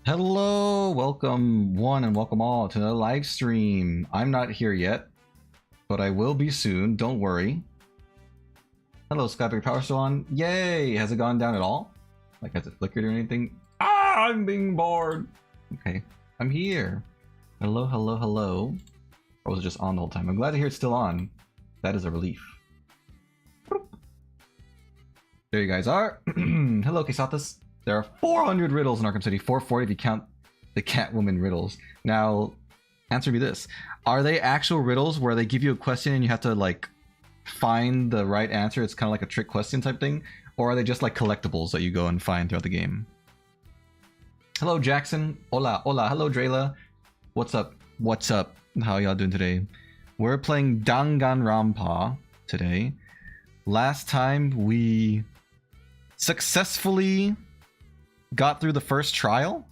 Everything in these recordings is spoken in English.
Hello, welcome one and welcome all to the live stream. I'm not here yet, but I will be soon, don't worry. Hello, Skype Power Salon. Yay! Has it gone down at all? Like, has it flickered or anything? Ah, I'm being bored! Okay, I'm here. Hello, hello, hello. Or was it just on the whole time? I'm glad to hear it's still on. That is a relief. There you guys are. Hello, Kesatas. There are 400 riddles in Arkham City, 440 if you count the Catwoman riddles. Now, answer me this. Are they actual riddles where they give you a question and you have to, like, find the right answer? It's kind of like a trick question type thing? Or are they just like collectibles that you go and find throughout the game? Hello, Jackson. Hola, hola. Hello, Drayla. What's up? What's up? How y'all doing today? We're playing Danganronpa today. Last time we successfully got through the first trial.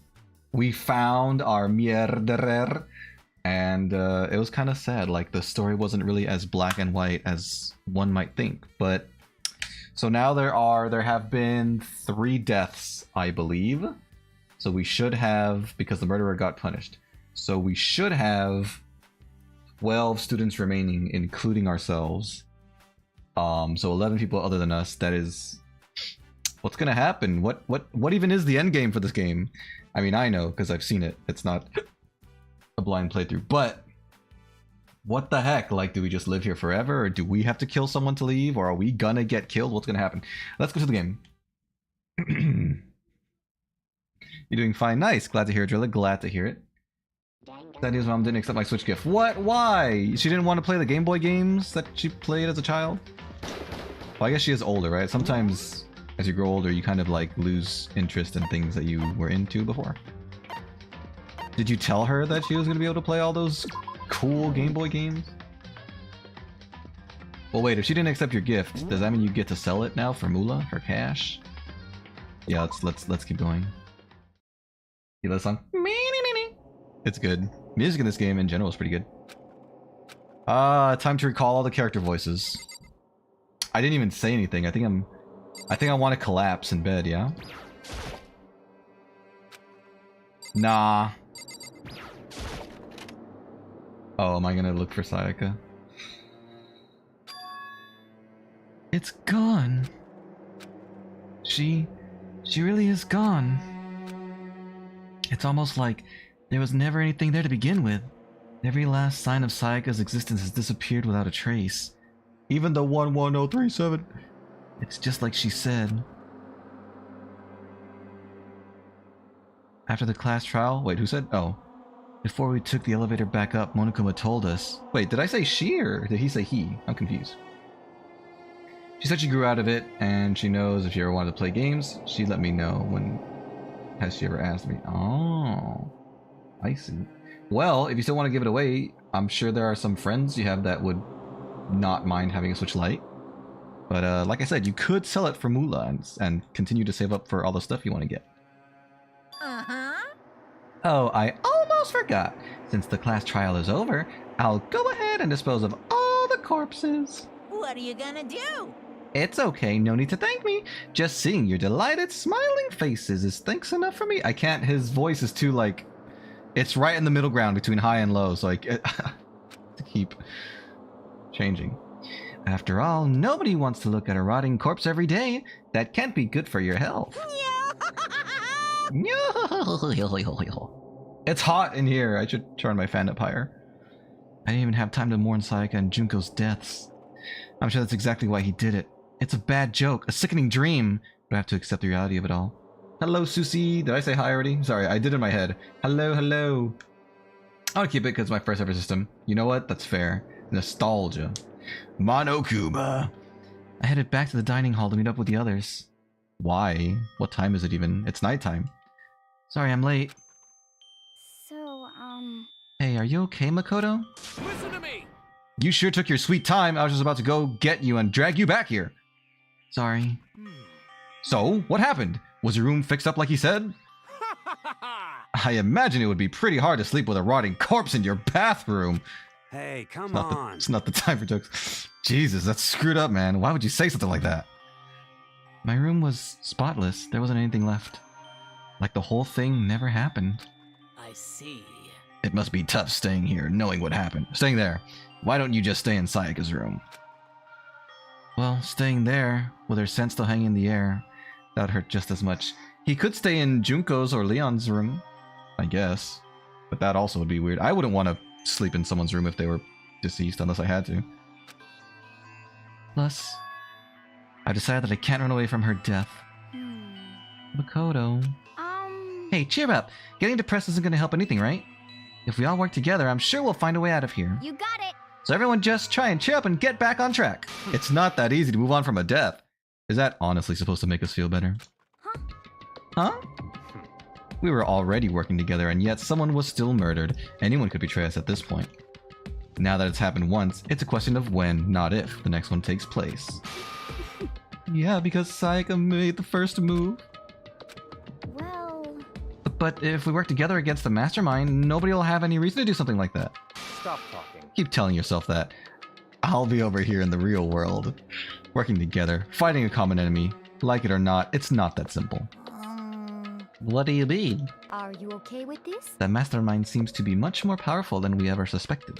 We found our mierderer, and it was kind of sad. Like, the story wasn't really as black and white as one might think. But so now there have been 3 deaths, I believe. So we should have, because the murderer got punished. So we should have 12 students remaining, including ourselves. So 11 people other than us. That is, what's gonna happen? What even is the end game for this game? I mean, I know because I've seen it. It's not a blind playthrough, but what the heck? Like, do we just live here forever, or do we have to kill someone to leave, or are we gonna get killed? What's gonna happen? Let's go to the game. You're doing fine. Nice. Glad to hear it, Drilla. Glad to hear it. That is, mom didn't accept my Switch gift. What? Why? She didn't want to play the Game Boy games that she played as a child? Well, I guess she is older, right? Sometimes as you grow older, you kind of like lose interest in things that you were into before. Did you tell her that she was going to be able to play all those cool Game Boy games? Well, wait, if she didn't accept your gift, does that mean you get to sell it now for moolah, for cash? Yeah, let's keep going. You know the song? It's good. Music in this game in general is pretty good. Time to recall all the character voices. I didn't even say anything. I think I want to collapse in bed, yeah? Nah. Oh, am I gonna look for Sayaka? It's gone. She really is gone. It's almost like there was never anything there to begin with. Every last sign of Sayaka's existence has disappeared without a trace. Even the 11037. It's just like she said. After the class trial? Wait, who said? Oh. Before we took the elevator back up, Monokuma told us. Wait, did I say she or did he say he? I'm confused. She said she grew out of it, and she knows if she ever wanted to play games, she'd let me know. When has she ever asked me? Oh. I see. Well, if you still want to give it away, I'm sure there are some friends you have that would not mind having a Switch Lite. But like I said, you could sell it for moolah and continue to save up for all the stuff you want to get. Oh, I almost forgot. Since the class trial is over, I'll go ahead and dispose of all the corpses. What are you gonna do? It's okay, no need to thank me. Just seeing your delighted, smiling faces is thanks enough for me. I can't, his voice is too, like, it's right in the middle ground between high and low, so like, to keep changing. After all, nobody wants to look at a rotting corpse every day. That can't be good for your health. It's hot in here. I should turn my fan up higher. I didn't even have time to mourn Sayaka and Junko's deaths. I'm sure that's exactly why he did it. It's a bad joke, a sickening dream, but I have to accept the reality of it all. Hello, Susie. Did I say hi already? Sorry, I did in my head. Hello, hello. I'll keep it because it's my first ever system. You know what? That's fair. Nostalgia. Monokuma. I headed back to the dining hall to meet up with the others. Why? What time is it even? It's nighttime. Sorry, I'm late. So, Hey, are you okay, Makoto? Listen to me! You sure took your sweet time. I was just about to go get you and drag you back here. Sorry. So, what happened? Was your room fixed up like he said? I imagine it would be pretty hard to sleep with a rotting corpse in your bathroom. Hey, come on. It's not the time for jokes. Jesus, that's screwed up, man. Why would you say something like that? My room was spotless. There wasn't anything left. Like the whole thing never happened. I see. It must be tough staying here, knowing what happened. Staying there. Why don't you just stay in Sayaka's room? Well, staying there, with her scent still hanging in the air, that would hurt just as much. He could stay in Junko's or Leon's room, I guess. But that also would be weird. I wouldn't want to sleep in someone's room if they were deceased, unless I had to. Plus, I decided that I can't run away from her death. Makoto. Hey, cheer up! Getting depressed isn't going to help anything, right? If we all work together, I'm sure we'll find a way out of here. You got it. So everyone just try and cheer up and get back on track. It's not that easy to move on from a death. Is that honestly supposed to make us feel better? Huh? We were already working together and yet someone was still murdered. Anyone could betray us at this point. Now that it's happened once, it's a question of when, not if, the next one takes place. Yeah, because Sayaka made the first move. Well... But if we work together against the mastermind, nobody will have any reason to do something like that. Stop talking. Keep telling yourself that. I'll be over here in the real world. Working together, fighting a common enemy. Like it or not, it's not that simple. What do you mean? Are you okay with this? The mastermind seems to be much more powerful than we ever suspected.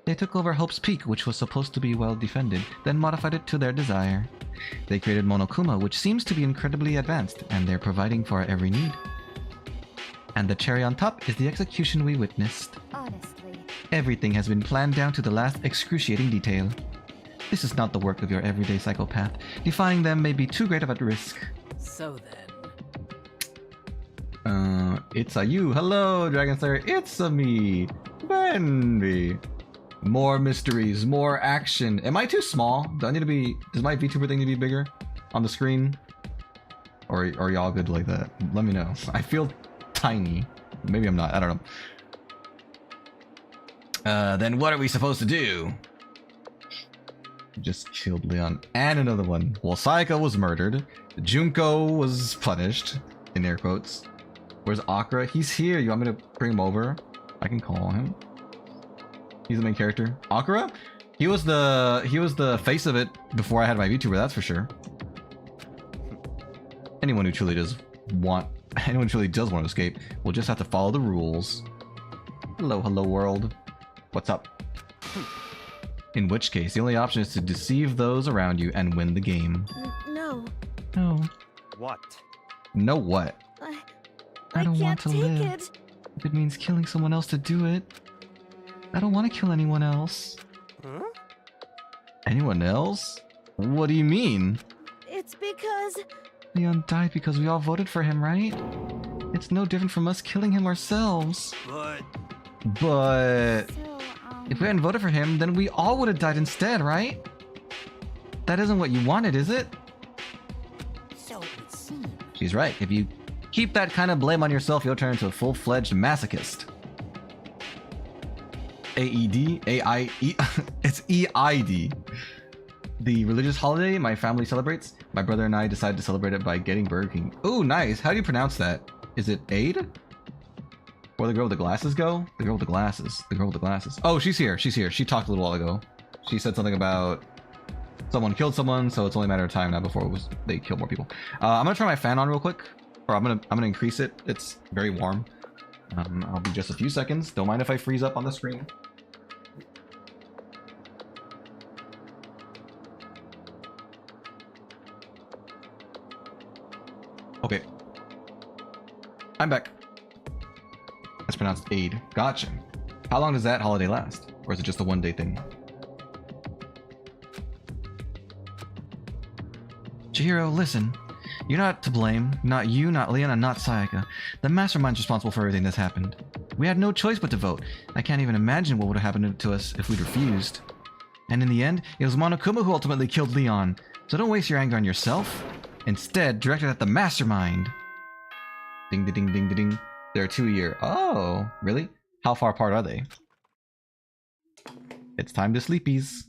They took over Hope's Peak, which was supposed to be well defended, then modified it to their desire. They created Monokuma, which seems to be incredibly advanced, and they're providing for our every need. And the cherry on top is the execution we witnessed. Honestly. Everything has been planned down to the last excruciating detail. This is not the work of your everyday psychopath. Defying them may be too great of a risk. So then... It's a you. Hello, Dragon Slayer. It's a me, Benby. More mysteries, more action. Am I too small? Do I need to be... Does my VTuber thing need to be bigger on the screen? Or are y'all good like that? Let me know. I feel tiny. Maybe I'm not. I don't know. Then what are we supposed to do? Just killed Leon. And another one. Well, Sayaka was murdered. Junko was punished. In air quotes. Where's Akira? He's here. You want me to bring him over? I can call him. He's the main character. Akira? He was the face of it before I had my VTuber, that's for sure. Anyone who truly does want to escape will just have to follow the rules. Hello, hello world. What's up? In which case, the only option is to deceive those around you and win the game. No. No. What? No what? I don't want to live. It. If it means killing someone else to do it. I don't want to kill anyone else. Huh? Anyone else? What do you mean? It's because... Leon died because we all voted for him, right? It's no different from us killing him ourselves. But... So, if we hadn't voted for him, then we all would have died instead, right? That isn't what you wanted, is it? So it seems. She's right. If you keep that kind of blame on yourself, you'll turn into a full-fledged masochist. AED? A-I-E? It's E-I-D. The religious holiday my family celebrates, my brother and I decided to celebrate it by getting Burger King. Ooh, nice. How do you pronounce that? Is it Aid? Where the girl with the glasses go? The girl with the glasses. The girl with the glasses. Oh, she's here. She's here. She talked a little while ago. She said something about someone killed someone, so it's only a matter of time now before they kill more people. I'm gonna turn my fan on real quick. Or I'm gonna increase it. It's very warm. I'll be just a few seconds. Don't mind if I freeze up on the screen. Okay. I'm back. That's pronounced aid. Gotcha. How long does that holiday last? Or is it just a one-day thing? Chihiro, listen. You're not to blame. Not you, not Leon, and not Sayaka. The mastermind's responsible for everything that's happened. We had no choice but to vote. I can't even imagine what would have happened to us if we'd refused. And in the end, it was Monokuma who ultimately killed Leon. So don't waste your anger on yourself. Instead, direct it at the mastermind. Ding, ding, ding, ding, ding. There are 2 a year. Oh, really? How far apart are they? It's time to sleepies.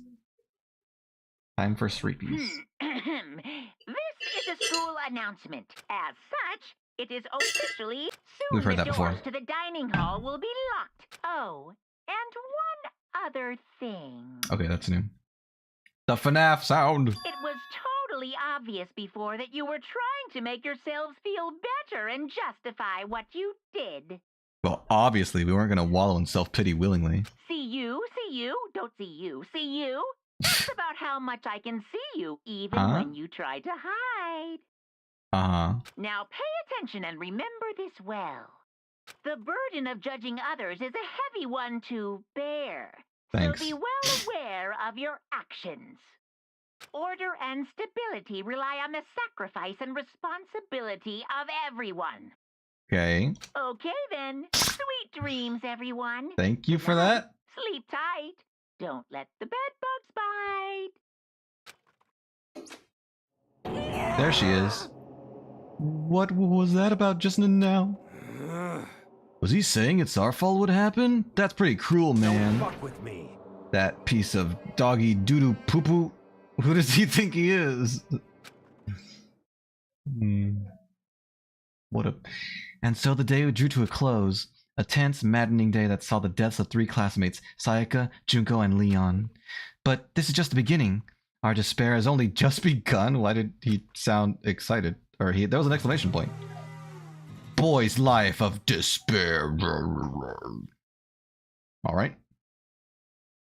Time for sleepies. This is a school announcement. As such, it is officially soon We've heard the that before. doors to the dining hall will be locked. Oh, and one other thing. Okay, that's new. The FNAF sound. It was totally obvious before that you were trying to make yourselves feel falter and justify what you did. Well, obviously, we weren't gonna wallow in self-pity willingly. See you, don't see you, see you. It's about how much I can see you, even when you try to hide. Now pay attention and remember this well. The burden of judging others is a heavy one to bear. Thanks. So be well aware of your actions. Order and stability rely on the sacrifice and responsibility of everyone. Okay. Okay then. Sweet dreams, everyone. Thank you for that. Sleep tight. Don't let the bed bugs bite. There she is. What was that about just now? Was he saying it's our fault what happened? That's pretty cruel, man. Don't fuck with me. That piece of doggy doo-doo poo-poo. Who does he think he is? What a... And so the day drew to a close. A tense, maddening day that saw the deaths of 3 classmates, Sayaka, Junko, and Leon. But this is just the beginning. Our despair has only just begun. Why did he sound excited? Or there was an exclamation point. Boy's life of despair. Alright.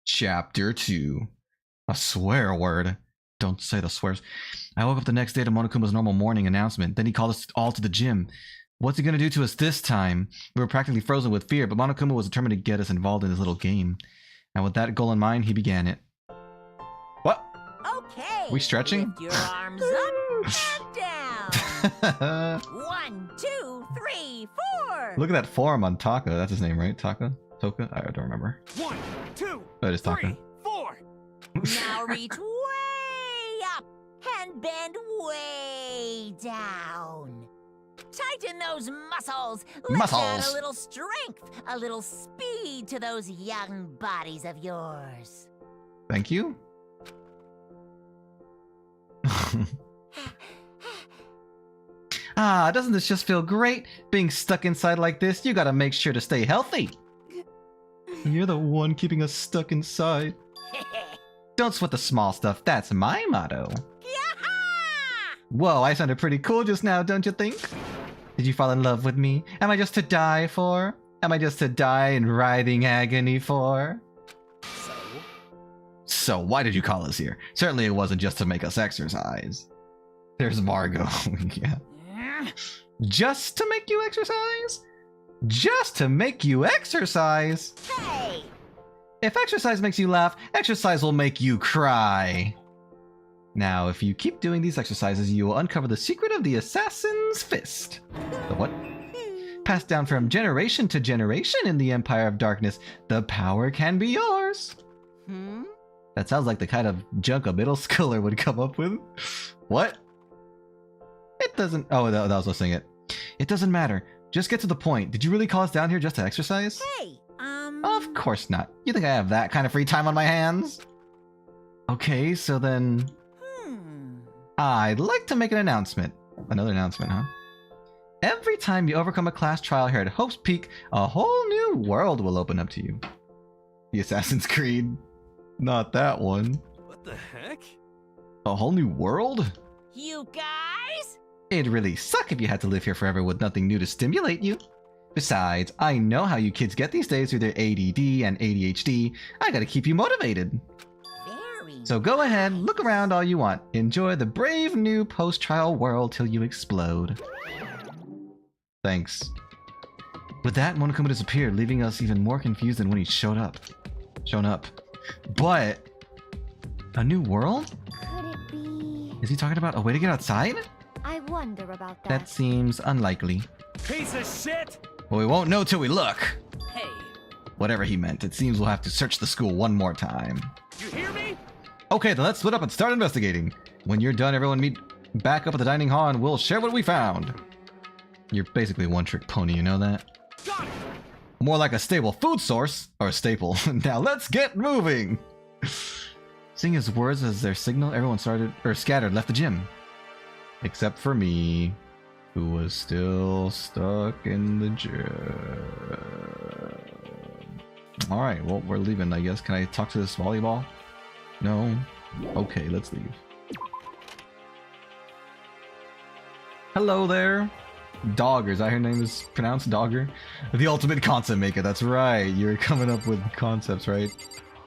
Chapter 2. A swear word. Don't say the swears. I woke up the next day to Monokuma's normal morning announcement. Then he called us all to the gym. What's he gonna do to us this time? We were practically frozen with fear, but Monokuma was determined to get us involved in his little game. And with that goal in mind, he began it. What? Okay. We stretching? Lift your arms up and down. 1, 2, 3, 4. Look at that form on Taka. That's his name, right? Taka? Toka? I don't remember. 1, 2, That is Taka. 3, 4. Now reach way up and bend way down. Tighten those muscles. Let's add a little strength, a little speed to those young bodies of yours. Thank you. Doesn't this just feel great? Being stuck inside like this, you gotta make sure to stay healthy. You're the one keeping us stuck inside. Don't sweat the small stuff, that's my motto. Whoa, I sounded pretty cool just now, don't you think? Did you fall in love with me? Am I just to die for? Am I just to die in writhing agony for? So why did you call us here? Certainly it wasn't just to make us exercise. There's Margot. Yeah. Just to make you exercise? Just to make you exercise? Hey! If exercise makes you laugh, exercise will make you cry. Now, if you keep doing these exercises, you will uncover the secret of the Assassin's Fist. The what? Passed down from generation to generation in the Empire of Darkness, the power can be yours. That sounds like the kind of junk a middle schooler would come up with. What? It doesn't... Oh, that was listening it. It doesn't matter. Just get to the point. Did you really call us down here just to exercise? Hey, Of course not. You think I have that kind of free time on my hands? Okay, so then... I'd like to make an announcement. Another announcement, huh? Every time you overcome a class trial here at Hope's Peak, a whole new world will open up to you. The Assassin's Creed. Not that one. What the heck? A whole new world? You guys? It'd really suck if you had to live here forever with nothing new to stimulate you. Besides, I know how you kids get these days with their ADD and ADHD. I gotta keep you motivated. So go ahead, look around all you want. Enjoy the brave new post-trial world till you explode. Thanks. With that, Monokuma disappeared, leaving us even more confused than when he showed up. But... a new world? Could it be? Is he talking about a way to get outside? I wonder about that. That seems unlikely. Piece of shit! But we won't know till we look. Hey, Whatever he meant, it seems we'll have to search the school one more time. You hear me? Okay, then let's split up and start investigating. When you're done, everyone meet back up at the dining hall and we'll share what we found. You're basically a one-trick pony, you know that? Got it! More like a stable food source, or a staple. Now let's get moving! Seeing his words as their signal, everyone scattered, left the gym. Except for me, who was still stuck in the gym. Alright, well, we're leaving, I guess. Can I talk to this volleyball? No? Okay, let's leave. Hello there. Dogger, is that her name is pronounced Dogger? The ultimate concept maker, that's right. You're coming up with concepts, right?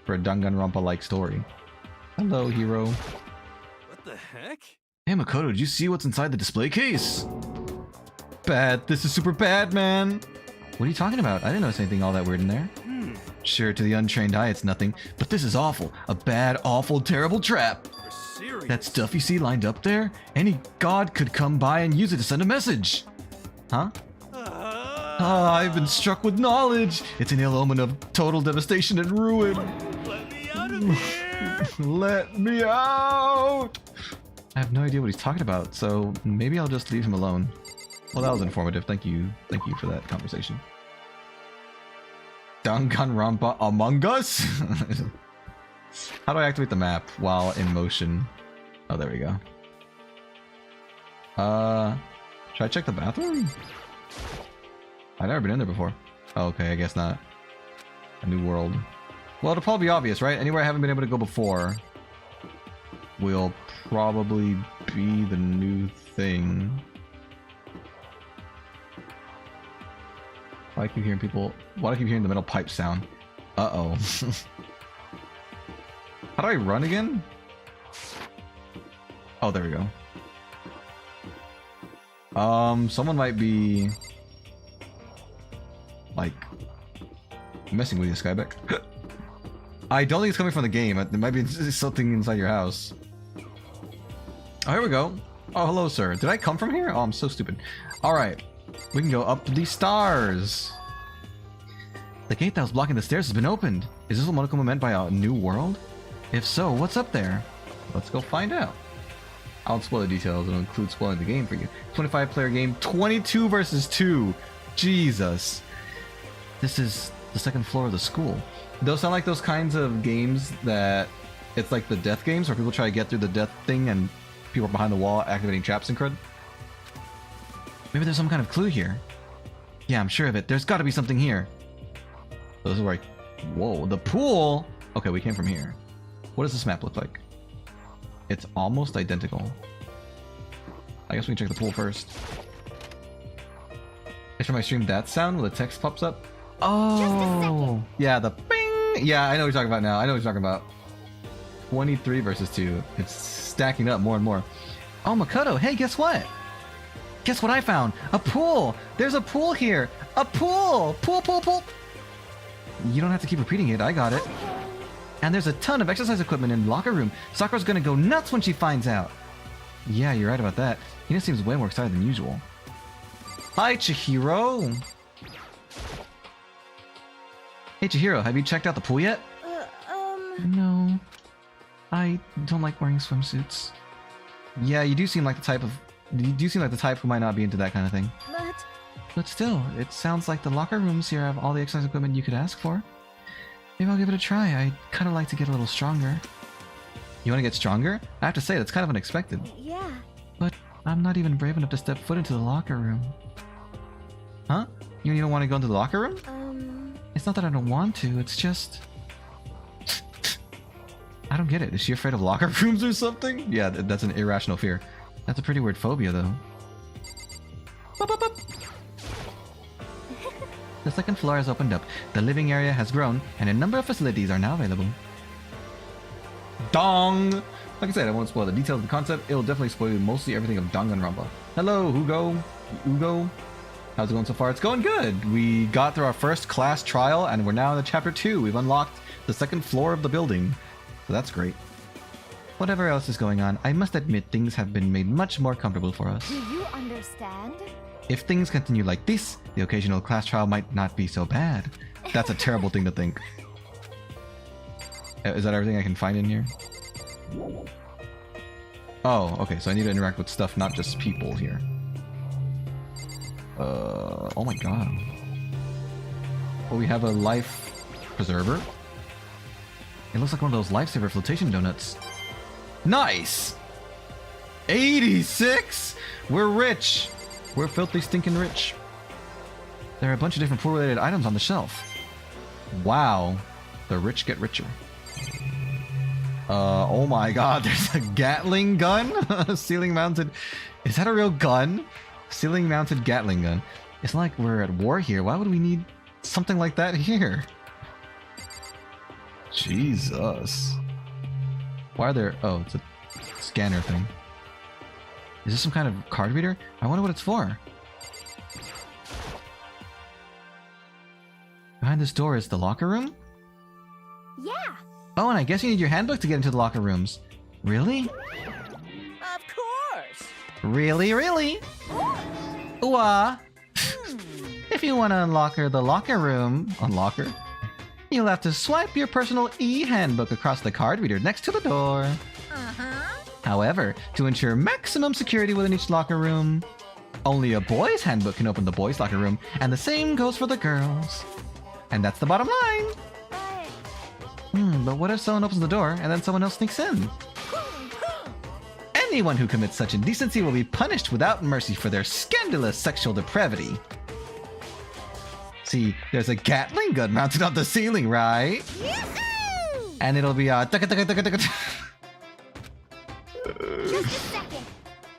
For a Danganronpa-like story. Hello, hero. What the heck? Hey, Makoto, did you see what's inside the display case? Bad. This is super bad, man. What are you talking about? I didn't notice anything all that weird in there. Sure, to the untrained eye, it's nothing. But this is awful. A bad, awful, terrible trap. You're serious? That stuff you see lined up there? Any god could come by and use it to send a message. Huh? I've been struck with knowledge. It's an ill omen of total devastation and ruin. Let me out of here! Let me out! I have no idea what he's talking about, so maybe I'll just leave him alone. Well, that was informative. Thank you for that conversation. Danganronpa Among Us? How do I activate the map while in motion? Oh, there we go. Should I check the bathroom? I've never been in there before. Oh, okay, I guess not. A new world. Well, it'll probably be obvious, right? Anywhere I haven't been able to go before will probably be the new thing. Why do I keep hearing people? Why do I keep hearing the metal pipe sound? Uh-oh. How do I run again? Oh, there we go. Someone might be like messing with you, Skybeck. I don't think it's coming from the game. It might be something inside your house. Oh, here we go. Oh, hello, sir. Did I come from here? Oh, I'm so stupid. All right. We can go up the stars. The gate that was blocking the stairs has been opened. Is this what Monokuma meant by a new world? If so, what's up there? Let's go find out. I won't spoil the details. It'll include spoiling the game for you. 25-player game, 22 versus 2. Jesus. This is the second floor of the school. Those sound like those kinds of games that it's like the death games where people try to get through the death thing and people are behind the wall activating traps and crud. Maybe there's some kind of clue here. Yeah, I'm sure of it. There's got to be something here. So this is where whoa, the pool! Okay, we came from here. What does this map look like? It's almost identical. I guess we can check the pool first. Is from my stream that sound when the text pops up? Oh! Yeah, the bing! Yeah, I know what you're talking about now. I know what you're talking about. 23 versus 2. It's stacking up more and more. Oh, Makoto, hey, guess what? Guess what I found? A pool! There's a pool here! A pool! Pool, pool, pool! You don't have to keep repeating it, I got it. And there's a ton of exercise equipment in the locker room. Sakura's gonna go nuts when she finds out. Yeah, you're right about that. Hina seems way more excited than usual. Hi, Chihiro! Hey, Chihiro, have you checked out the pool yet? No. I don't like wearing swimsuits. Yeah, you do seem like the type who might not be into that kind of thing. But still, it sounds like the locker rooms here have all the exercise equipment you could ask for. Maybe I'll give it a try. I'd kind of like to get a little stronger. You want to get stronger? I have to say, that's kind of unexpected. Yeah. But I'm not even brave enough to step foot into the locker room. Huh? You don't want to go into the locker room? It's not that I don't want to, it's just... I don't get it. Is she afraid of locker rooms or something? Yeah, that's an irrational fear. That's a pretty weird phobia, though. Boop, boop, boop. The second floor has opened up, the living area has grown, and a number of facilities are now available. Dong! Like I said, I won't spoil the details of the concept. It will definitely spoil mostly everything of Danganronpa. Hello, Ugo. How's it going so far? It's going good! We got through our first class trial, and we're now in chapter 2. We've unlocked the second floor of the building. So that's great. Whatever else is going on, I must admit things have been made much more comfortable for us. Do you understand? If things continue like this, the occasional class trial might not be so bad. That's a terrible thing to think. Is that everything I can find in here? Oh, okay, so I need to interact with stuff, not just people here. Oh my god. Well, we have a life preserver. It looks like one of those lifesaver flotation donuts. Nice! 86! We're rich! We're filthy stinking rich. There are a bunch of different pool-related items on the shelf. Wow. The rich get richer. Oh my god, there's a Gatling gun? Ceiling mounted. Is that a real gun? Ceiling-mounted Gatling gun. It's not like we're at war here. Why would we need something like that here? Jesus. Why are there... Oh, it's a scanner thing. Is this some kind of card reader? I wonder what it's for. Behind this door is the locker room? Yeah. Oh, and I guess you need your handbook to get into the locker rooms. Really? Of course. Really? Ooh-ah. If you want to unlocker the locker room... Unlocker? You'll have to swipe your personal e-handbook across the card reader next to the door. However, to ensure maximum security within each locker room, only a boy's handbook can open the boys' locker room, and the same goes for the girls. And that's the bottom line. But what if someone opens the door and then someone else sneaks in? Anyone who commits such indecency will be punished without mercy for their scandalous sexual depravity. See, there's a Gatling gun mounted on the ceiling, right? Yoo-hoo! And it'll be Just a second.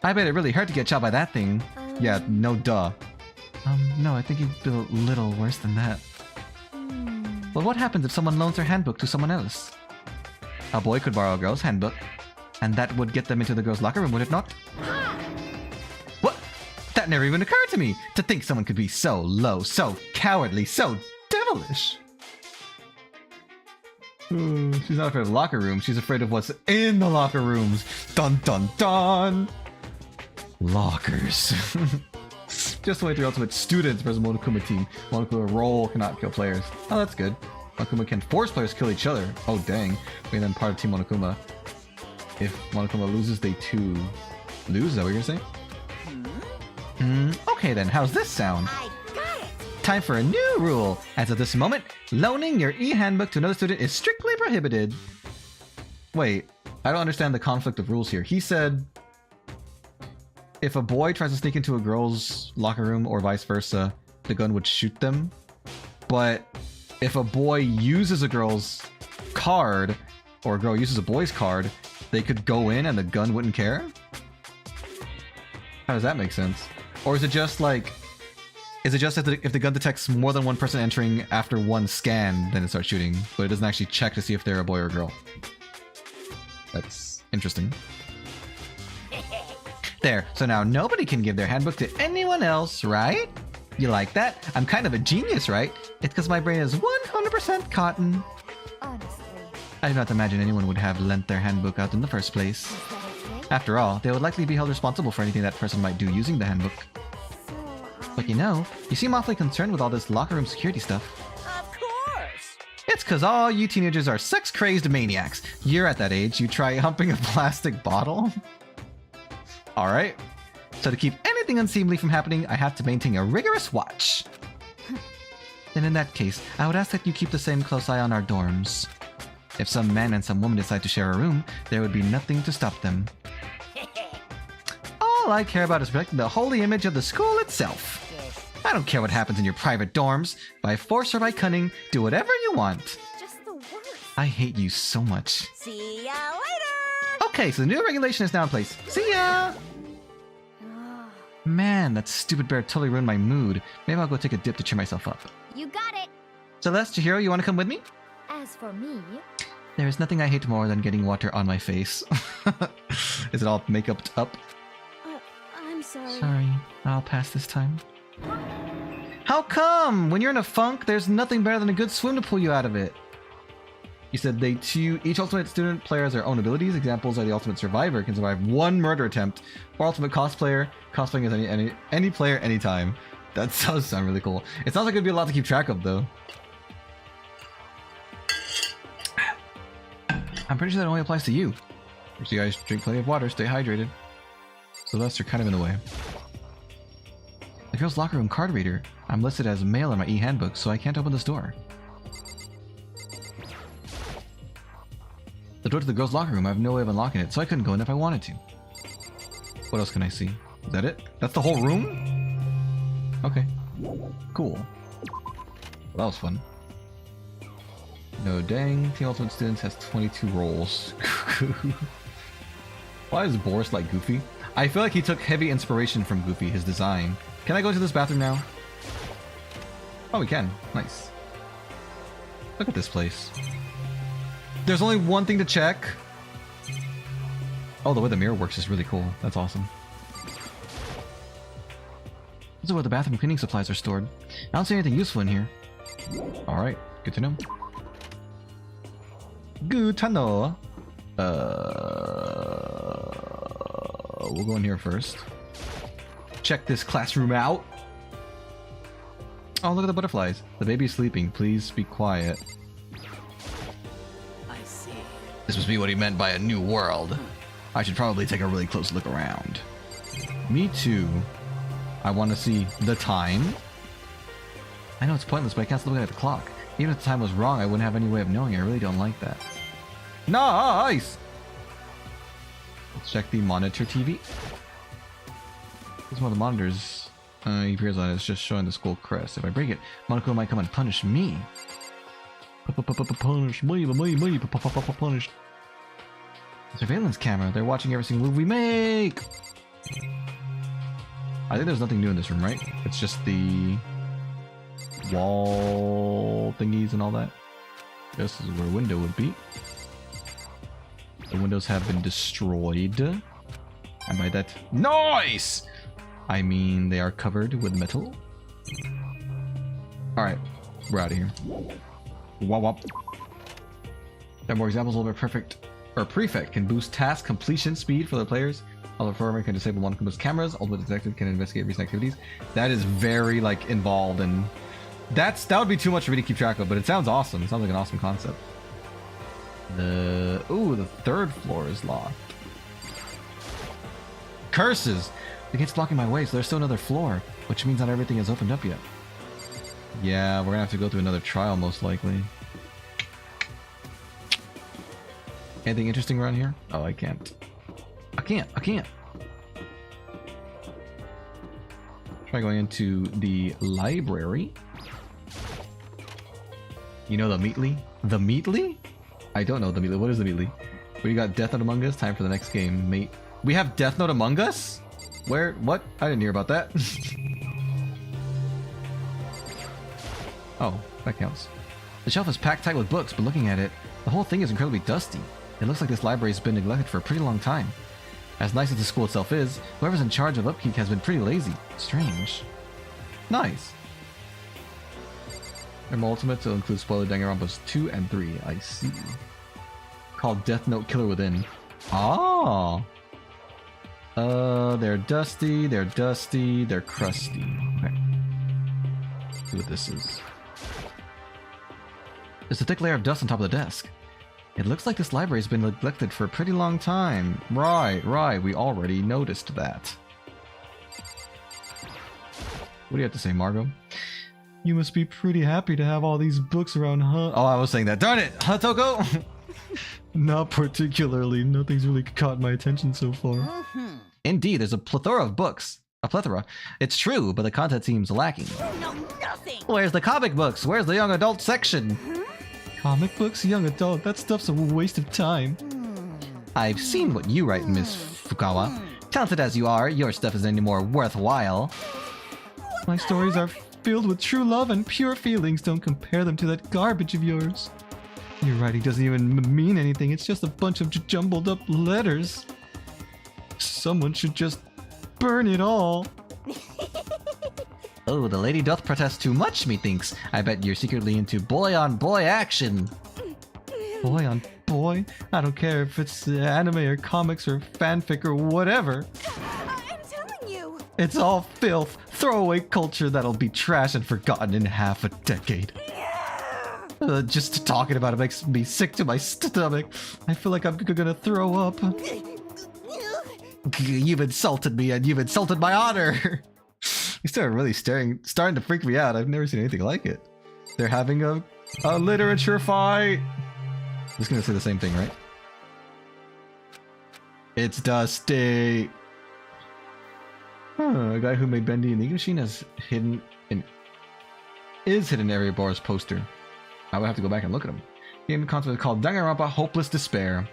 I bet it really hurt to get shot by that thing. Yeah, no duh. No, I think it'd be a little worse than that. But what happens if someone loans their handbook to someone else? A boy could borrow a girl's handbook, and that would get them into the girl's locker room, would it not? What? That never even occurred to me! To think someone could be so low, so cowardly, so devilish! She's not afraid of the locker room, she's afraid of what's in the locker rooms! Dun dun dun! Lockers. Just the way through Ultimate Students versus Monokuma team. Monokuma role cannot kill players. Oh, that's good. Monokuma can force players to kill each other. Oh, dang. Being then part of Team Monokuma. If Monokuma loses, they too lose. Is that what you're saying? Okay then, how's this sound? I got it. Time for a new rule. As of this moment, loaning your e-handbook to another student is strictly prohibited. Wait, I don't understand the conflict of rules here. He said... if a boy tries to sneak into a girl's locker room or vice versa, the gun would shoot them. But if a boy uses a girl's card or a girl uses a boy's card, they could go in and the gun wouldn't care? How does that make sense? Or is it just like... is it just if the gun detects more than one person entering after one scan, then it starts shooting, but it doesn't actually check to see if they're a boy or a girl? That's interesting. There, so now nobody can give their handbook to anyone else, right? You like that? I'm kind of a genius, right? It's because my brain is 100% cotton. Honestly. I do not imagine anyone would have lent their handbook out in the first place. Is that okay? After all, they would likely be held responsible for anything that person might do using the handbook. So, But you seem awfully concerned with all this locker room security stuff. of course. It's because all you teenagers are sex-crazed maniacs. You're at that age, you try humping a plastic bottle? Alright. So to keep anything unseemly from happening, I have to maintain a rigorous watch. Then in that case, I would ask that you keep the same close eye on our dorms. If some man and some woman decide to share a room, there would be nothing to stop them. All I care about is protecting the holy image of the school itself. Yes. I don't care what happens in your private dorms. By force or by cunning, do whatever you want. Just the worst. I hate you so much. See ya later. Okay, so the new regulation is now in place. See ya! Man, that stupid bear totally ruined my mood. Maybe I'll go take a dip to cheer myself up. You got it. Celeste, Chihiro, you want to come with me? As for me, There is nothing I hate more than getting water on my face. Is it all makeup up? I'm sorry. Sorry, I'll pass this time. How come? When you're in a funk, there's nothing better than a good swim to pull you out of it. You said each ultimate student player has their own abilities. Examples are the ultimate survivor can survive one murder attempt, or ultimate cosplayer, cosplaying as any player anytime. That does sound really cool. It sounds like it'd be a lot to keep track of though. I'm pretty sure that only applies to you. So you guys drink plenty of water, stay hydrated. Celeste, you're kind of in the way. The girl's locker room card reader. I'm listed as male in my e-handbook, so I can't open this door. The door to the girl's locker room, I have no way of unlocking it, so I couldn't go in if I wanted to. What else can I see? Is that it? That's the whole room? Okay. Cool. Well, that was fun. No dang, Team Ultimate Students has 22 roles. Why is Boris like Goofy? I feel like he took heavy inspiration from Goofy, his design. Can I go to this bathroom now? Oh, we can. Nice. Look at this place. There's only one thing to check. Oh, the way the mirror works is really cool. That's awesome. This is where the bathroom cleaning supplies are stored. I don't see anything useful in here. Alright, good to know. Good to know. We'll go in here first. Check this classroom out. Oh, look at the butterflies. The baby's sleeping. Please be quiet. I see. This must be what he meant by a new world. I should probably take a really close look around. Me too. I want to see the time. I know it's pointless, but I can't stop looking at the clock. Even if the time was wrong, I wouldn't have any way of knowing. I really don't like that. Nice! Let's check the monitor TV. This is one of the monitors. He appears on it. It's just showing the school crest. If I break it, Monaco might come and punish me. Punish me. Punish. Surveillance camera. They're watching every single move we make. I think there's nothing new in this room, right? It's just the wall thingies and all that. This is where a window would be. The windows have been destroyed. And by that noise, I mean they are covered with metal. Alright, we're out of here. Wop wop. There are more examples of where prefect can boost task completion speed for the players. Other programmer can disable one combo's cameras. Ultimate detective can investigate recent activities. That is very like involved, and that would be too much for me to keep track of. But it sounds awesome. It sounds like an awesome concept. The third floor is locked. Curses! The gate's blocking my way, so there's still another floor, which means not everything is opened up yet. Yeah, we're gonna have to go through another trial most likely. Anything interesting around here? Oh, I can't. I can't. Try going into the library. You know the Meatly? The Meatly? I don't know the Meatly. What is the Meatly? We got Death Note Among Us. Time for the next game, mate. We have Death Note Among Us? Where? What? I didn't hear about that. Oh, that counts. The shelf is packed tight with books, but looking at it, the whole thing is incredibly dusty. It looks like this library has been neglected for a pretty long time. As nice as the school itself is, whoever's in charge of upkeep has been pretty lazy. Strange. Nice. Their ultimates will include spoiler Danganronpas 2 and 3. I see. Called Death Note Killer Within. Ah. They're dusty, they're crusty. Okay. Let's see what this is. There's a thick layer of dust on top of the desk. It looks like this library's been neglected for a pretty long time. Right, we already noticed that. What do you have to say, Margot? You must be pretty happy to have all these books around, huh? Oh, I was saying that. Darn it! Huh, Toko? Not particularly. Nothing's really caught my attention so far. Indeed, there's a plethora of books. A plethora. It's true, but the content seems lacking. No, nothing! Where's the comic books? Where's the young adult section? Comic books, young adult, that stuff's a waste of time. I've seen what you write, Miss Fukawa. Talented as you are, your stuff isn't any more worthwhile. My stories are filled with true love and pure feelings. Don't compare them to that garbage of yours. Your writing doesn't even mean anything. It's just a bunch of jumbled up letters. Someone should just burn it all. Oh, the lady doth protest too much, methinks. I bet you're secretly into boy-on-boy action. Boy-on-boy? I don't care if it's anime or comics or fanfic or whatever. I'm telling you. It's all filth, throwaway culture that'll be trashed and forgotten in half a decade. Just talking about it makes me sick to my stomach. I feel like I'm gonna throw up. You've insulted me and you've insulted my honor. You started really starting to freak me out. I've never seen anything like it. They're having a literature fight. I'm just gonna say the same thing, right? It's Dusty. A guy who made Bendy and the Machine is hidden in Area Bar's poster. I would have to go back and look at him. The game concept is called Danganronpa Hopeless Despair.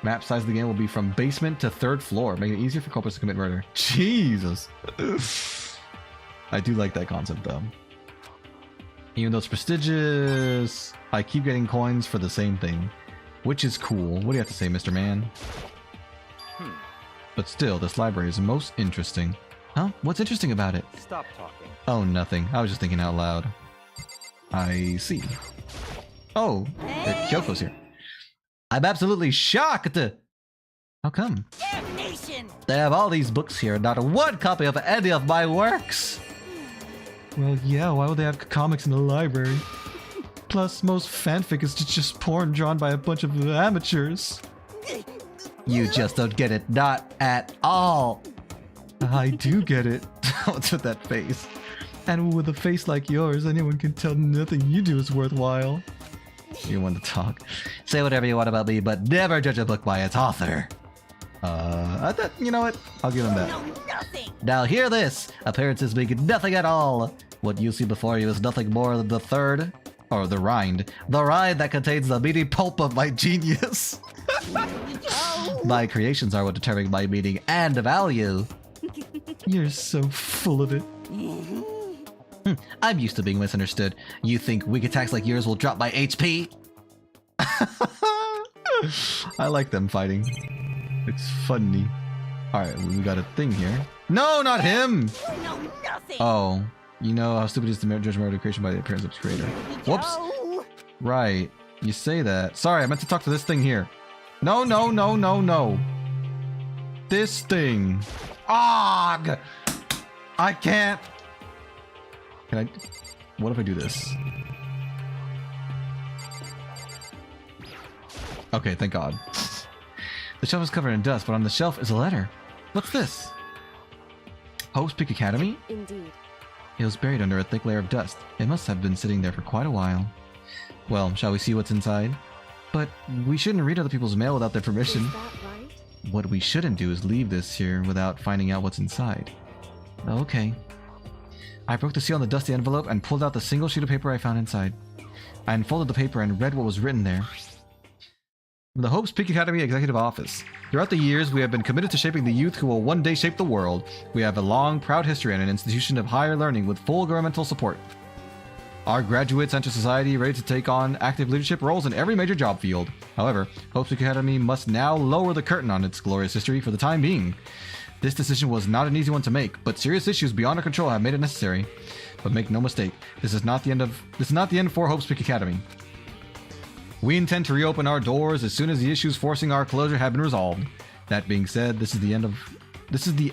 Map size of the game will be from basement to 3rd floor, making it easier for culprits to commit murder. Jesus. I do like that concept, though. Even though it's prestigious, I keep getting coins for the same thing, which is cool. What do you have to say, Mr. Man? But still, this library is most interesting. Huh? What's interesting about it? Stop talking. Oh, nothing. I was just thinking out loud. I see. Oh, Kyoko's here. I'm absolutely shocked! How come? Damnation! They have all these books here, not one copy of any of my works! Well, yeah, why would they have comics in the library? Plus, most fanfic is just porn drawn by a bunch of amateurs. You just don't get it, not at all! I do get it. What's with that face? And with a face like yours, anyone can tell nothing you do is worthwhile. You want to talk? Say whatever you want about me, but never judge a book by its author. I thought, you know what? I'll give him that. No, nothing! Now hear this! Appearances mean nothing at all! What you see before you is nothing more than the third, or the rind. The rind that contains the meaty pulp of my genius! My creations are what determine my meaning and value. You're so full of it. I'm used to being misunderstood. You think weak attacks like yours will drop my HP? I like them fighting. It's funny. Alright, we got a thing here. No, not him! No, nothing! Oh, you know how stupid it is to judge murder creation by the appearance of its creator. Whoops. Right, you say that. Sorry, I meant to talk to this thing here. No, no, no, no, no. This thing. Ugh! I can't. Can I? What if I do this? Okay, thank God. The shelf is covered in dust, but on the shelf is a letter. What's this? Hope's Peak Academy? Indeed. It was buried under a thick layer of dust. It must have been sitting there for quite a while. Well, shall we see what's inside? But we shouldn't read other people's mail without their permission. Is that right? What we shouldn't do is leave this here without finding out what's inside. Okay. I broke the seal on the dusty envelope and pulled out the single sheet of paper I found inside. I unfolded the paper and read what was written there. From the Hope's Peak Academy Executive Office. Throughout the years, we have been committed to shaping the youth who will one day shape the world. We have a long, proud history and an institution of higher learning with full governmental support. Our graduates enter society ready to take on active leadership roles in every major job field. However, Hope's Peak Academy must now lower the curtain on its glorious history for the time being. This decision was not an easy one to make, but serious issues beyond our control have made it necessary. But make no mistake, this is not the end for Hope's Peak Academy. We intend to reopen our doors as soon as the issues forcing our closure have been resolved. That being said, this is the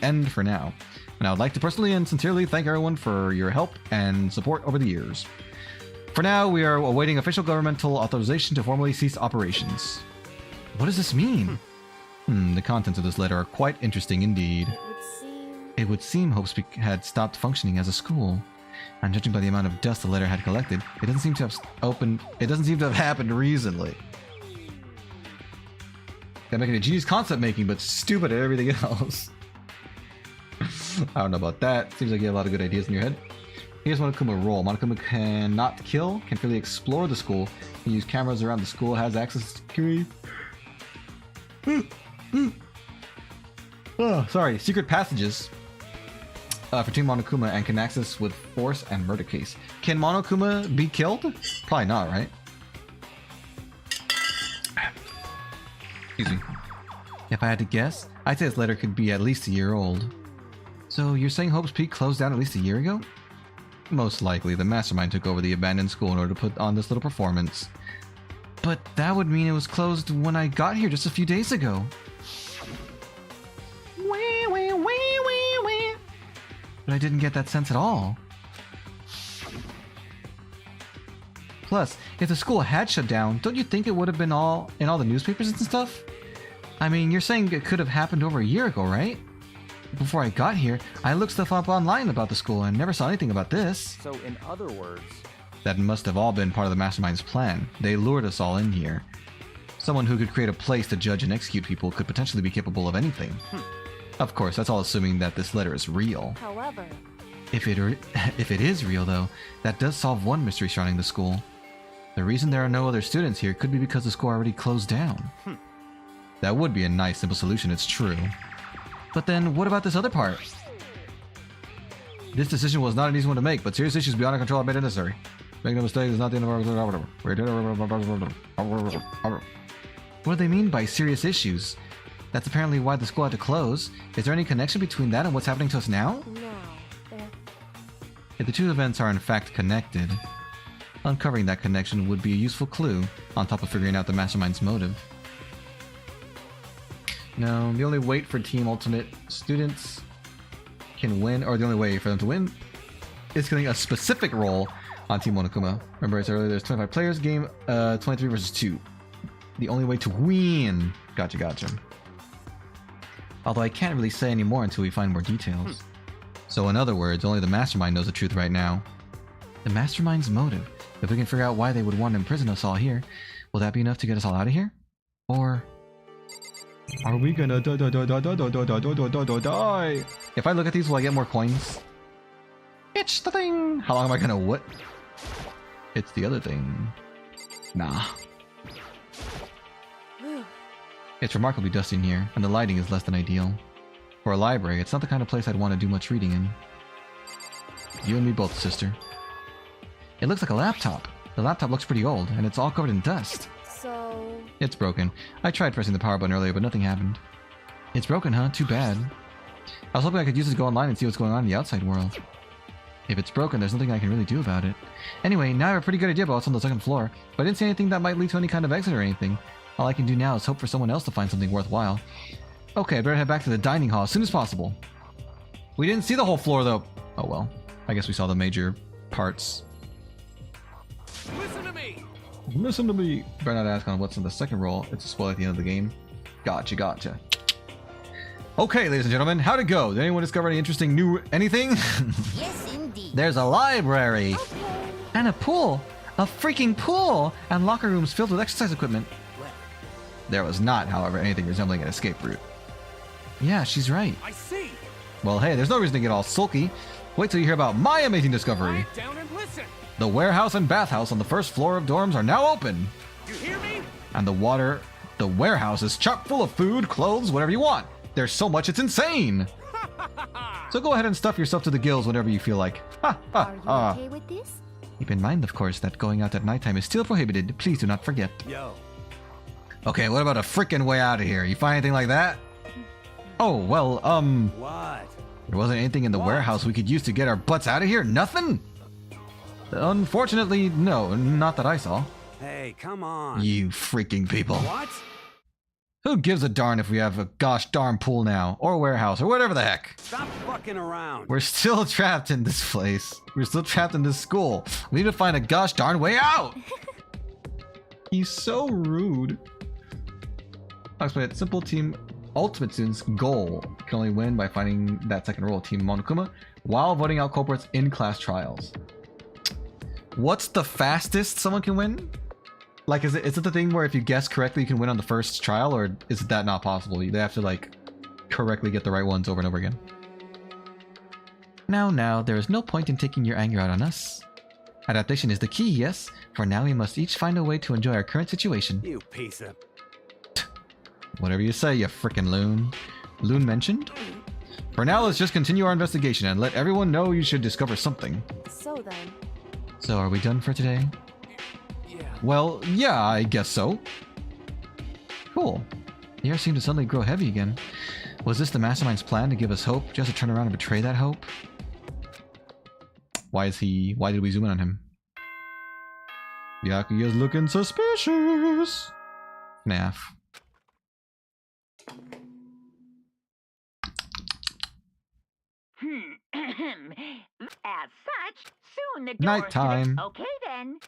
end for now. And I would like to personally and sincerely thank everyone for your help and support over the years. For now, we are awaiting official governmental authorization to formally cease operations. What does this mean? The contents of this letter are quite interesting indeed. It would seem Hope's Peak had stopped functioning as a school. And judging by the amount of dust the letter had collected, it doesn't seem to have happened recently. They're making a genius concept making, but stupid at everything else. I don't know about that. Seems like you have a lot of good ideas in your head. Here's Monokuma role. Monokuma cannot kill, can freely explore the school, can use cameras around the school, has access to security. Oh, sorry, secret passages for Team Monokuma and can access with force and murder case. Can Monokuma be killed? Probably not, right? Excuse me. If I had to guess, I'd say this letter could be at least a year old. So you're saying Hope's Peak closed down at least a year ago? Most likely, the mastermind took over the abandoned school in order to put on this little performance. But that would mean it was closed when I got here just a few days ago. But I didn't get that sense at all. Plus, if the school had shut down, don't you think it would have been all in all the newspapers and stuff? I mean, you're saying it could have happened over a year ago, right? Before I got here, I looked stuff up online about the school and never saw anything about this. So in other words... That must have all been part of the mastermind's plan. They lured us all in here. Someone who could create a place to judge and execute people could potentially be capable of anything. Of course, that's all assuming that this letter is real. However, if it is real, though, that does solve one mystery surrounding the school. The reason there are no other students here could be because the school already closed down. That would be a nice, simple solution, it's true. But then, what about this other part? This decision was not an easy one to make, but serious issues beyond our control are made necessary. Make no mistake, it's not the end of our... What do they mean by serious issues? That's apparently why the school had to close. Is there any connection between that and what's happening to us now? No. If the two events are in fact connected, uncovering that connection would be a useful clue, on top of figuring out the mastermind's motive. No, the only way for Team Ultimate students can win, or the only way for them to win, is getting a specific role on Team Monokuma. Remember I said earlier, there's 25 players, game 23 versus 2. The only way to win. Gotcha. Although I can't really say any more until we find more details. So in other words, only the mastermind knows the truth right now. The mastermind's motive. If we can figure out why they would want to imprison us all here, will that be enough to get us all out of here? Or... are we gonna die? If I look at these, will I get more coins? It's the thing! How long am I gonna what? It's the other thing. Nah. It's remarkably dusty in here, and the lighting is less than ideal. For a library, it's not the kind of place I'd want to do much reading in. You and me both, sister. It looks like a laptop. The laptop looks pretty old, and it's all covered in dust. So... It's broken. I tried pressing the power button earlier, but nothing happened. It's broken, huh? Too bad. I was hoping I could use it to go online and see what's going on in the outside world. If it's broken, there's nothing I can really do about it. Anyway, now I have a pretty good idea about what's on the second floor, but I didn't see anything that might lead to any kind of exit or anything. All I can do now is hope for someone else to find something worthwhile. Okay, I better head back to the dining hall as soon as possible. We didn't see the whole floor, though. Oh well. I guess we saw the major parts. Listen to me! Listen to me! Better not ask on what's in the second roll. It's a spoiler at the end of the game. Gotcha. Okay, ladies and gentlemen, how'd it go? Did anyone discover any interesting new anything? Yes, indeed. There's a library! And a pool! A freaking pool! And locker rooms filled with exercise equipment. There was not, however, anything resembling an escape route. Yeah, she's right. I see! Well, hey, there's no reason to get all sulky. Wait till you hear about my amazing discovery. Quiet down and listen! The warehouse and bathhouse on the first floor of dorms are now open. You hear me? And the warehouse is chock full of food, clothes, whatever you want. There's so much, it's insane. So go ahead and stuff yourself to the gills whenever you feel like. Are you okay with this? Keep in mind, of course, that going out at nighttime is still prohibited. Please do not forget. Yo. Okay, what about a frickin' way out of here? You find anything like that? Oh, well, What? there wasn't anything in the warehouse we could use to get our butts out of here? Nothing? Unfortunately, no, not that I saw. Hey, come on. You freaking people. What? Who gives a darn if we have a gosh darn pool now, or warehouse, or whatever the heck? Stop fucking around. We're still trapped in this place. We're still trapped in this school. We need to find a gosh darn way out! He's so rude. I'll explain it. Simple Team Ultimate students' goal can only win by finding that second role of Team Monokuma while voting out culprits in class trials. What's the fastest someone can win? Like, is it the thing where if you guess correctly you can win on the first trial, or is that not possible? They have to, like, correctly get the right ones over and over again. Now, there is no point in taking your anger out on us. Adaptation is the key, yes? For now we must each find a way to enjoy our current situation. You piece of... Whatever you say, you frickin' loon. Loon mentioned? For now, let's just continue our investigation and let everyone know you should discover something. So then... So, are we done for today? Yeah. Well, yeah, I guess so. Cool. The air seemed to suddenly grow heavy again. Was this the mastermind's plan to give us hope, just to turn around and betray that hope? Why did we zoom in on him? Yakuya's looking suspicious. FNAF. As such, soon the doors Nighttime. Okay then.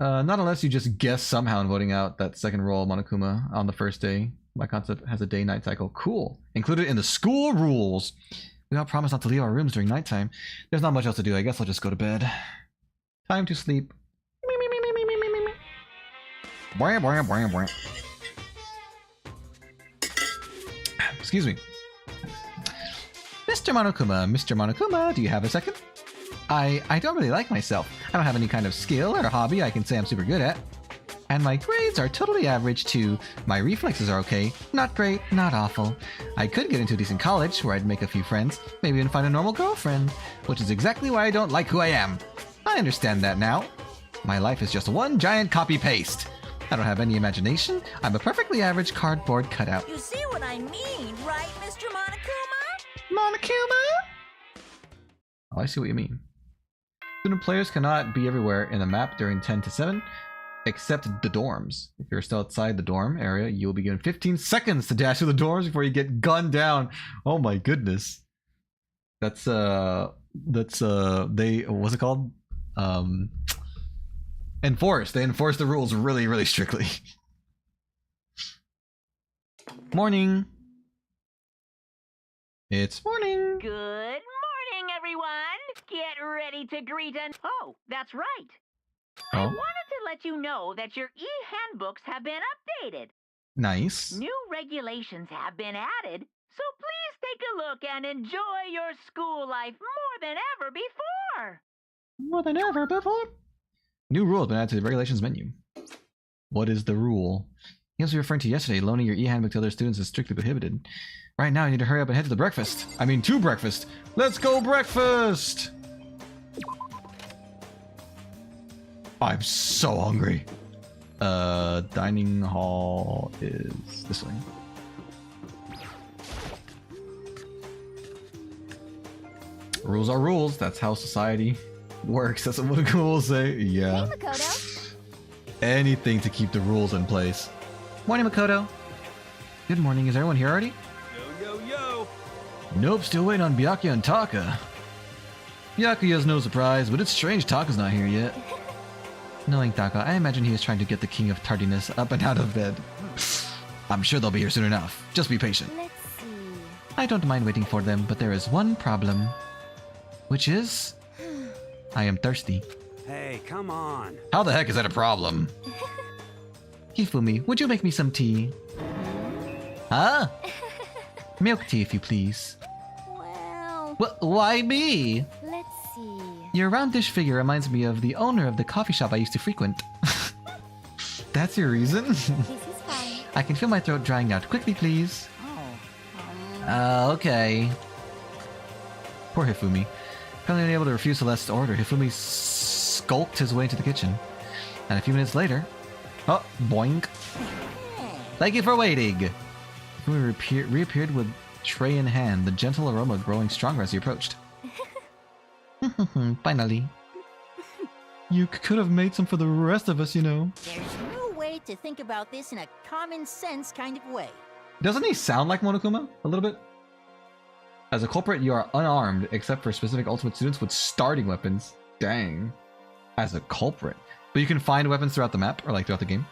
Not unless you just guess somehow in voting out that second role of Monokuma on the first day. My concept has a day-night cycle. Cool. Included in the school rules. We all promise not to leave our rooms during nighttime. There's not much else to do. I guess I'll just go to bed. Time to sleep. Excuse me. Mr. Monokuma, do you have a second? I don't really like myself. I don't have any kind of skill or hobby I can say I'm super good at. And my grades are totally average too. My reflexes are okay. Not great, not awful. I could get into a decent college where I'd make a few friends, maybe even find a normal girlfriend, which is exactly why I don't like who I am. I understand that now. My life is just one giant copy-paste. I don't have any imagination. I'm a perfectly average cardboard cutout. You see what I mean, right, Mr. Monokuma? Monokuma? Oh, I see what you mean. Student players cannot be everywhere in the map during 10 to 7. Except the dorms. If you're still outside the dorm area, you'll be given 15 seconds to dash through the dorms before you get gunned down. Oh my goodness. That's what's it called? Enforce. They enforce the rules really, really strictly. Morning. It's morning. Good morning, everyone. Get ready to greet an... Oh, that's right. I wanted to let you know that your e-handbooks have been updated. Nice. New regulations have been added, so please take a look and enjoy your school life more than ever before. More than ever before? New rule has been added to the regulations menu. What is the rule? He was referring to yesterday, loaning your e-handbook to other students is strictly prohibited. Right now, you need to hurry up and head to the breakfast. I mean, to breakfast. Let's go breakfast! I'm so hungry. Dining hall is this way. Rules are rules. That's how society works. That's what Makoto will say. Yeah. Hey, Makoto. Anything to keep the rules in place. Morning, Makoto. Good morning. Is everyone here already? Yo, yo, yo. Nope, still waiting on Byakuya and Taka. Byakuya's no surprise, but it's strange Taka's not here yet. Knowing Taka, I imagine he is trying to get the king of tardiness up and out of bed. I'm sure they'll be here soon enough. Just be patient. Let's see. I don't mind waiting for them, but there is one problem. Which is... I am thirsty. Hey, come on. How the heck is that a problem? Hifumi, would you make me some tea? Huh? Milk tea, if you please. Well, Why me? let's see. Your roundish figure reminds me of the owner of the coffee shop I used to frequent. That's your reason? This is fine. I can feel my throat drying out. Quickly, please. Okay. Poor Hifumi. Apparently unable to refuse Celeste's order, Hifumi skulked his way into the kitchen. And a few minutes later... Oh, boing. Thank you for waiting. Hifumi reappeared with tray in hand, the gentle aroma growing stronger as he approached. Finally. You could have made some for the rest of us, you know. There's no way to think about this in a common sense kind of way. Doesn't he sound like Monokuma? A little bit? As a culprit, you are unarmed, except for specific ultimate students with starting weapons. Dang. As a culprit. But you can find weapons throughout the map, or like throughout the game.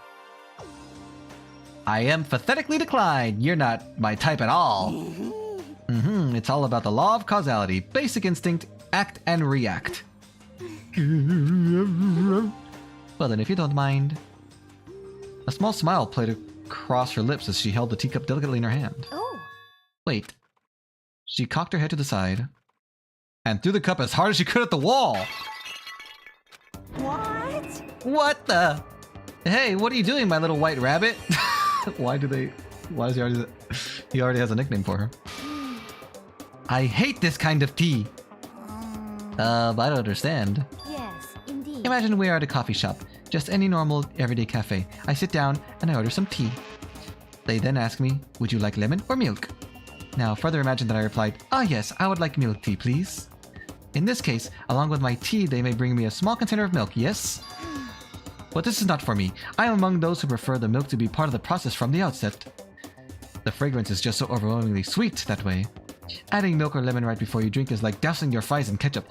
I am pathetically declined. You're not my type at all. It's all about the law of causality. Basic instinct, act and react. Well then, if you don't mind. A small smile played across her lips as she held the teacup delicately in her hand. Oh, Wait. She cocked her head to the side and threw the cup as hard as she could at the wall. What? What the? Hey, what are you doing, my little white rabbit? Why does he already has a nickname for her. I hate this kind of tea. I don't understand. yes, indeed. Imagine we are at a coffee shop, just any normal everyday cafe. I sit down and I order some tea. They then ask me, would you like lemon or milk? Now, further imagine that I replied, ah yes, I would like milk tea, please. In this case, along with my tea, they may bring me a small container of milk, yes? But this is not for me. I am among those who prefer the milk to be part of the process from the outset. The fragrance is just so overwhelmingly sweet that way. Adding milk or lemon right before you drink is like dousing your fries in ketchup.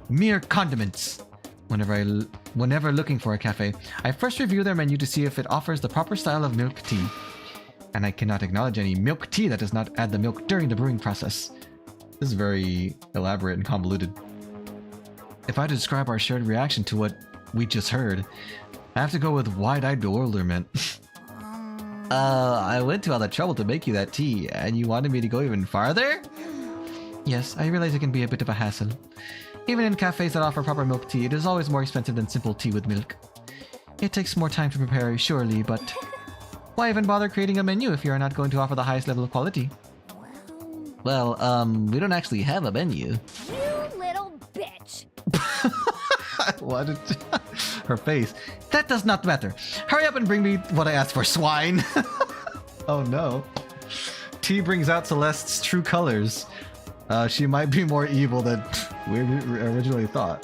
Mere condiments. Whenever looking for a cafe, I first review their menu to see if it offers the proper style of milk tea. And I cannot acknowledge any milk tea that does not add the milk during the brewing process. This is very elaborate and convoluted. If I had to describe our shared reaction to what we just heard, I have to go with wide-eyed bewilderment. I went to all the trouble to make you that tea, and you wanted me to go even farther? Yes, I realize it can be a bit of a hassle. Even in cafes that offer proper milk tea, it is always more expensive than simple tea with milk. It takes more time to prepare, surely, but why even bother creating a menu if you are not going to offer the highest level of quality? Well, we don't actually have a menu. You little bitch. What did her face? That does not matter. Hurry up and bring me what I asked for, swine. Oh no. Tea brings out Celeste's true colors. She might be more evil than we originally thought.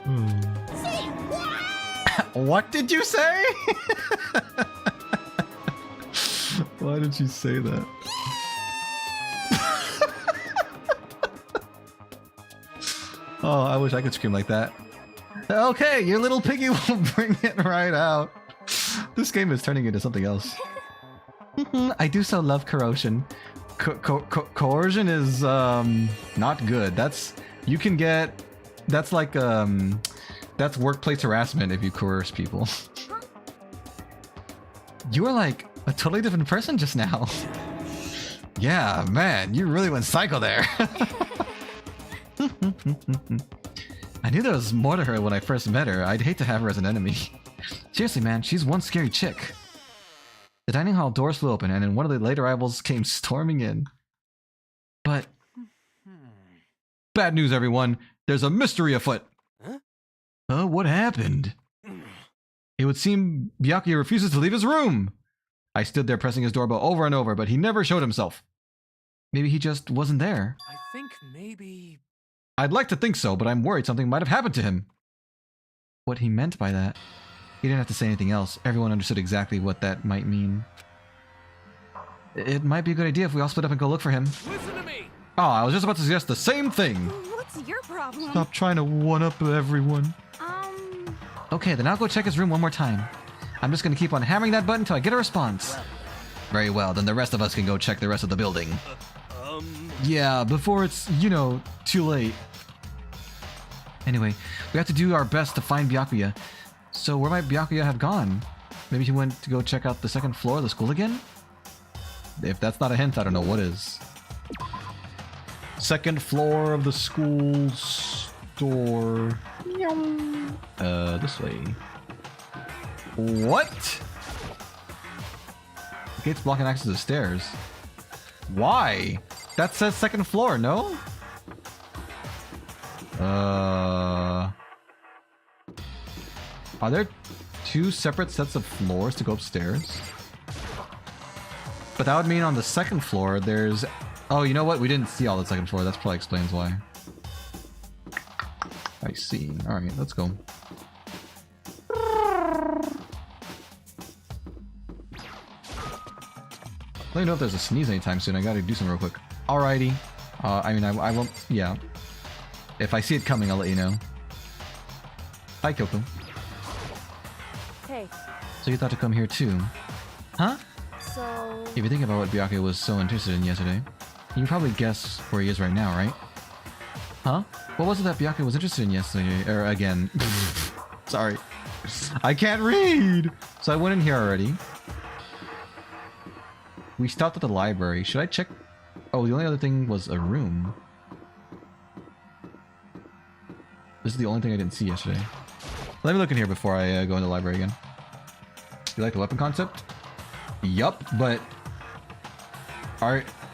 Say what? What did you say? Why did you say that? Oh, I wish I could scream like that. Okay, your little piggy will bring it right out. This game is turning into something else. I do so love corrosion. Coercion is not good. That's like that's workplace harassment if you coerce people. You were like a totally different person just now. Yeah, man, you really went psycho there. I knew there was more to her when I first met her. I'd hate to have her as an enemy. Seriously, man, she's one scary chick. The dining hall doors flew open, and then one of the late arrivals came storming in. But... Bad news, everyone. There's a mystery afoot. Huh? What happened? It would seem Byakuya refuses to leave his room. I stood there pressing his doorbell over and over, but he never showed himself. Maybe he just wasn't there. I think maybe... I'd like to think so, but I'm worried something might have happened to him. What he meant by that? He didn't have to say anything else. Everyone understood exactly what that might mean. It might be a good idea if we all split up and go look for him. Listen to me! Oh, I was just about to suggest the same thing. What's your problem? Stop trying to one-up everyone. Okay, then I'll go check his room one more time. I'm just gonna keep on hammering that button until I get a response. Very well, then the rest of us can go check the rest of the building. Yeah, before it's, you know, too late. Anyway, we have to do our best to find Byakuya. So where might Byakuya have gone? Maybe he went to go check out the second floor of the school again? If that's not a hint, I don't know what is. Second floor of the school store. This way. What? The gate's blocking access to the stairs. Why? That says second floor, no? Are there two separate sets of floors to go upstairs? But that would mean on the second floor there's... Oh, you know what? We didn't see all the second floor. That probably explains why. I see. Alright, let's go. Let me know if there's a sneeze anytime soon. I gotta do something real quick. Alrighty. I mean, I won't... Yeah. If I see it coming, I'll let you know. Hi, Kyoko. Hey. So you thought to come here too? Huh? So... If you think about what Byakuya was so interested in yesterday, you can probably guess where he is right now, right? Huh? What was it that Byakuya was interested in yesterday? Or again. Sorry. I can't read! So I went in here already. We stopped at the library. Should I check? Oh, the only other thing was a room. This is the only thing I didn't see yesterday. Let me look in here before I go in the library again. You like the weapon concept? Yup, but...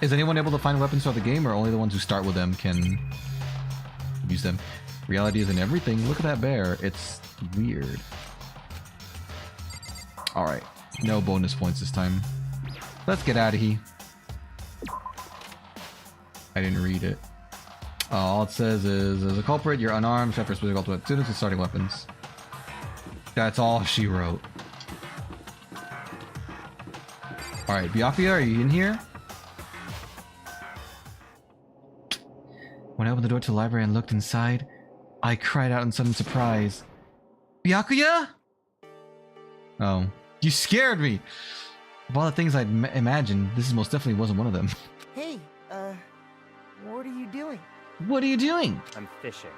Is anyone able to find weapons throughout the game, or only the ones who start with them can use them? Reality isn't everything. Look at that bear. It's weird. Alright. No bonus points this time. Let's get out of here. I didn't read it. All it says is, as a culprit, you're unarmed, except for specific ultimate students with starting weapons. That's all she wrote. Alright, Byakuya, are you in here? When I opened the door to the library and looked inside, I cried out in sudden surprise. Byakuya? Oh. You scared me! Of all the things I'd imagined, this most definitely wasn't one of them. Hey, what are you doing? What are you doing? I'm fishing.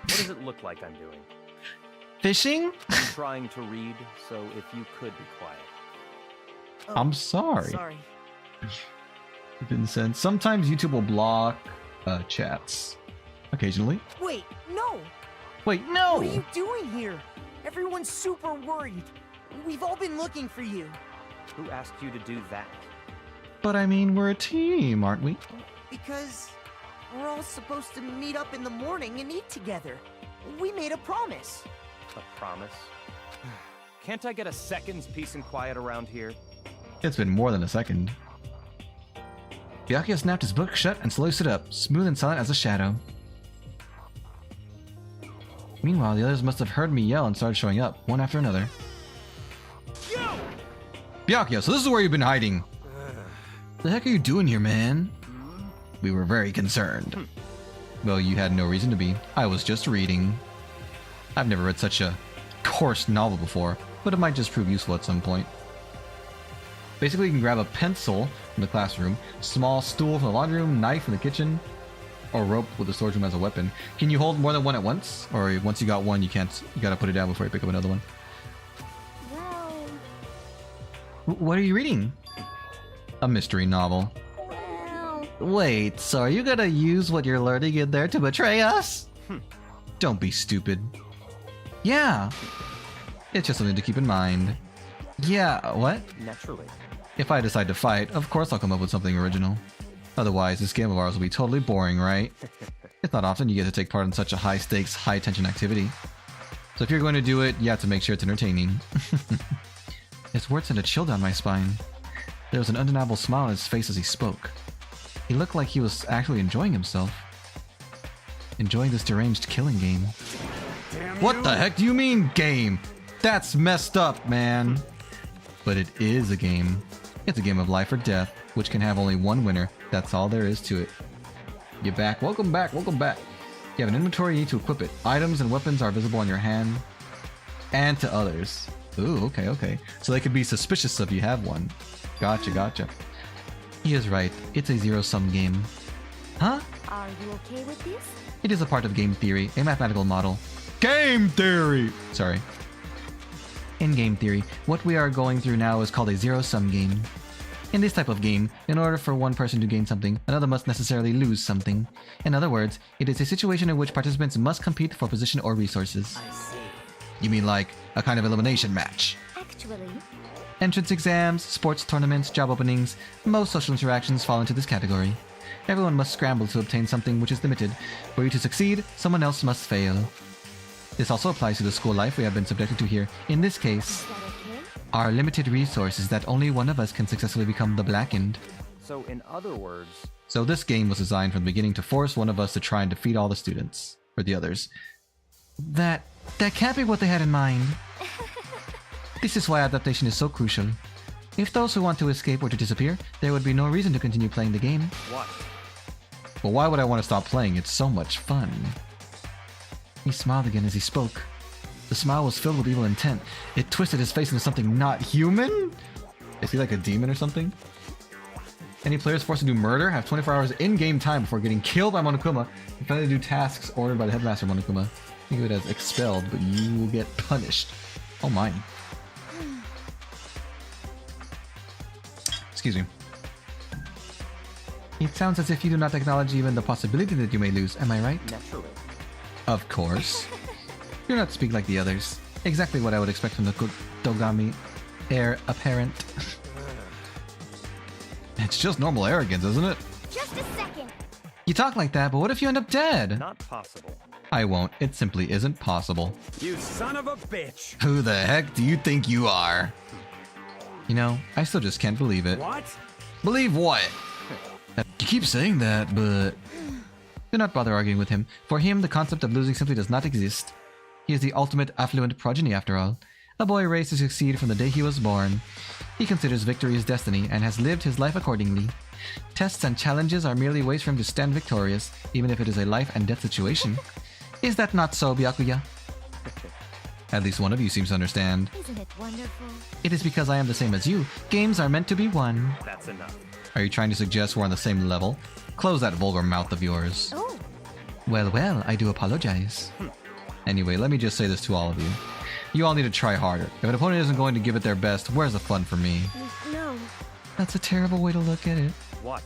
What does it look like I'm doing? Fishing? I'm trying to read, so if you could be quiet. Oh, I'm sorry. Sorry. Vincent. Sometimes YouTube will block chats. occasionally. Wait, no! Wait, no! What are you doing here? Everyone's super worried. We've all been looking for you. Who asked you to do that? But I mean, we're a team, aren't we? Because we're all supposed to meet up in the morning and eat together. We made a promise. A promise? Can't I get a second's peace and quiet around here? It's been more than a second. Byakuya snapped his book shut and slowly stood up, smooth and silent as a shadow. Meanwhile, the others must have heard me yell and started showing up, one after another. Yo! Byakuya, so this is where you've been hiding. The heck are you doing here, man? We were very concerned. Well, you had no reason to be. I was just reading. I've never read such a coarse novel before, but it might just prove useful at some point. Basically, you can grab a pencil from the classroom, small stool from the laundry room, knife from the kitchen, or rope with the storage room as a weapon. Can you hold more than one at once? Or once you got one, you can't, you gotta put it down before you pick up another one? Well... What are you reading? A mystery novel. Well... Wait, so are you gonna use what you're learning in there to betray us? Don't be stupid. Yeah. It's just something to keep in mind. Yeah, what? Naturally. If I decide to fight, of course I'll come up with something original. Otherwise, this game of ours will be totally boring, right? It's not often you get to take part in such a high-stakes, high-tension activity. So if you're going to do it, you have to make sure it's entertaining. His words sent a chill down my spine. There was an undeniable smile on his face as he spoke. He looked like he was actually enjoying himself. Enjoying this deranged killing game. What the heck do you mean, game? That's messed up, man. But it is a game. It's a game of life or death, which can have only one winner. That's all there is to it. You're back. Welcome back. Welcome back. You have an inventory, you need to equip it. Items and weapons are visible on your hand and to others. Ooh, okay, okay. So they could be suspicious if you have one. Gotcha, gotcha. He is right. It's a zero-sum game. Huh? Are you okay with this? It is a part of game theory, a mathematical model. Game theory! Sorry. In game theory, what we are going through now is called a zero-sum game. In this type of game, in order for one person to gain something, another must necessarily lose something. In other words, it is a situation in which participants must compete for position or resources. I see. You mean like a kind of elimination match? Actually... Entrance exams, sports tournaments, job openings, most social interactions fall into this category. Everyone must scramble to obtain something which is limited. For you to succeed, someone else must fail. This also applies to the school life we have been subjected to here. In this case, Is that okay? our limited resource is that only one of us can successfully become the Blackened. So in other words... So this game was designed from the beginning to force one of us to try and defeat all the students. Or the others. That can't be what they had in mind. This is why adaptation is so crucial. If those who want to escape were to disappear, there would be no reason to continue playing the game. What? Well, why would I want to stop playing? It's so much fun. He smiled again as he spoke. The smile was filled with evil intent. It twisted his face into something not human? Is he like a demon or something? Any players forced to do murder have 24 hours in-game time before getting killed by Monokuma and finally do tasks ordered by the headmaster Monokuma. Think of it as expelled, but you will get punished. Oh my. Excuse me. It sounds as if you do not acknowledge even the possibility that you may lose, am I right? Naturally. Of course. You're not speak like the others. Exactly what I would expect from the Dogami heir apparent. It's just normal arrogance, isn't it? Just a second. You talk like that, but what if you end up dead? Not possible. I won't. It simply isn't possible. You son of a bitch! Who the heck do you think you are? You know, I still just can't believe it. What? Believe what? You keep saying that, but... Do not bother arguing with him. For him, the concept of losing simply does not exist. He is the ultimate affluent progeny, after all. A boy raised to succeed from the day he was born. He considers victory his destiny and has lived his life accordingly. Tests and challenges are merely ways for him to stand victorious, even if it is a life and death situation. Is that not so, Byakuya? At least one of you seems to understand. Isn't it wonderful? It is because I am the same as you. Games are meant to be won. That's enough. Are you trying to suggest we're on the same level? Close that vulgar mouth of yours. Oh, Well, well, I do apologize. Anyway, let me just say this to all of you. You all need to try harder. If an opponent isn't going to give it their best, where's the fun for me? no. That's a terrible way to look at it. What?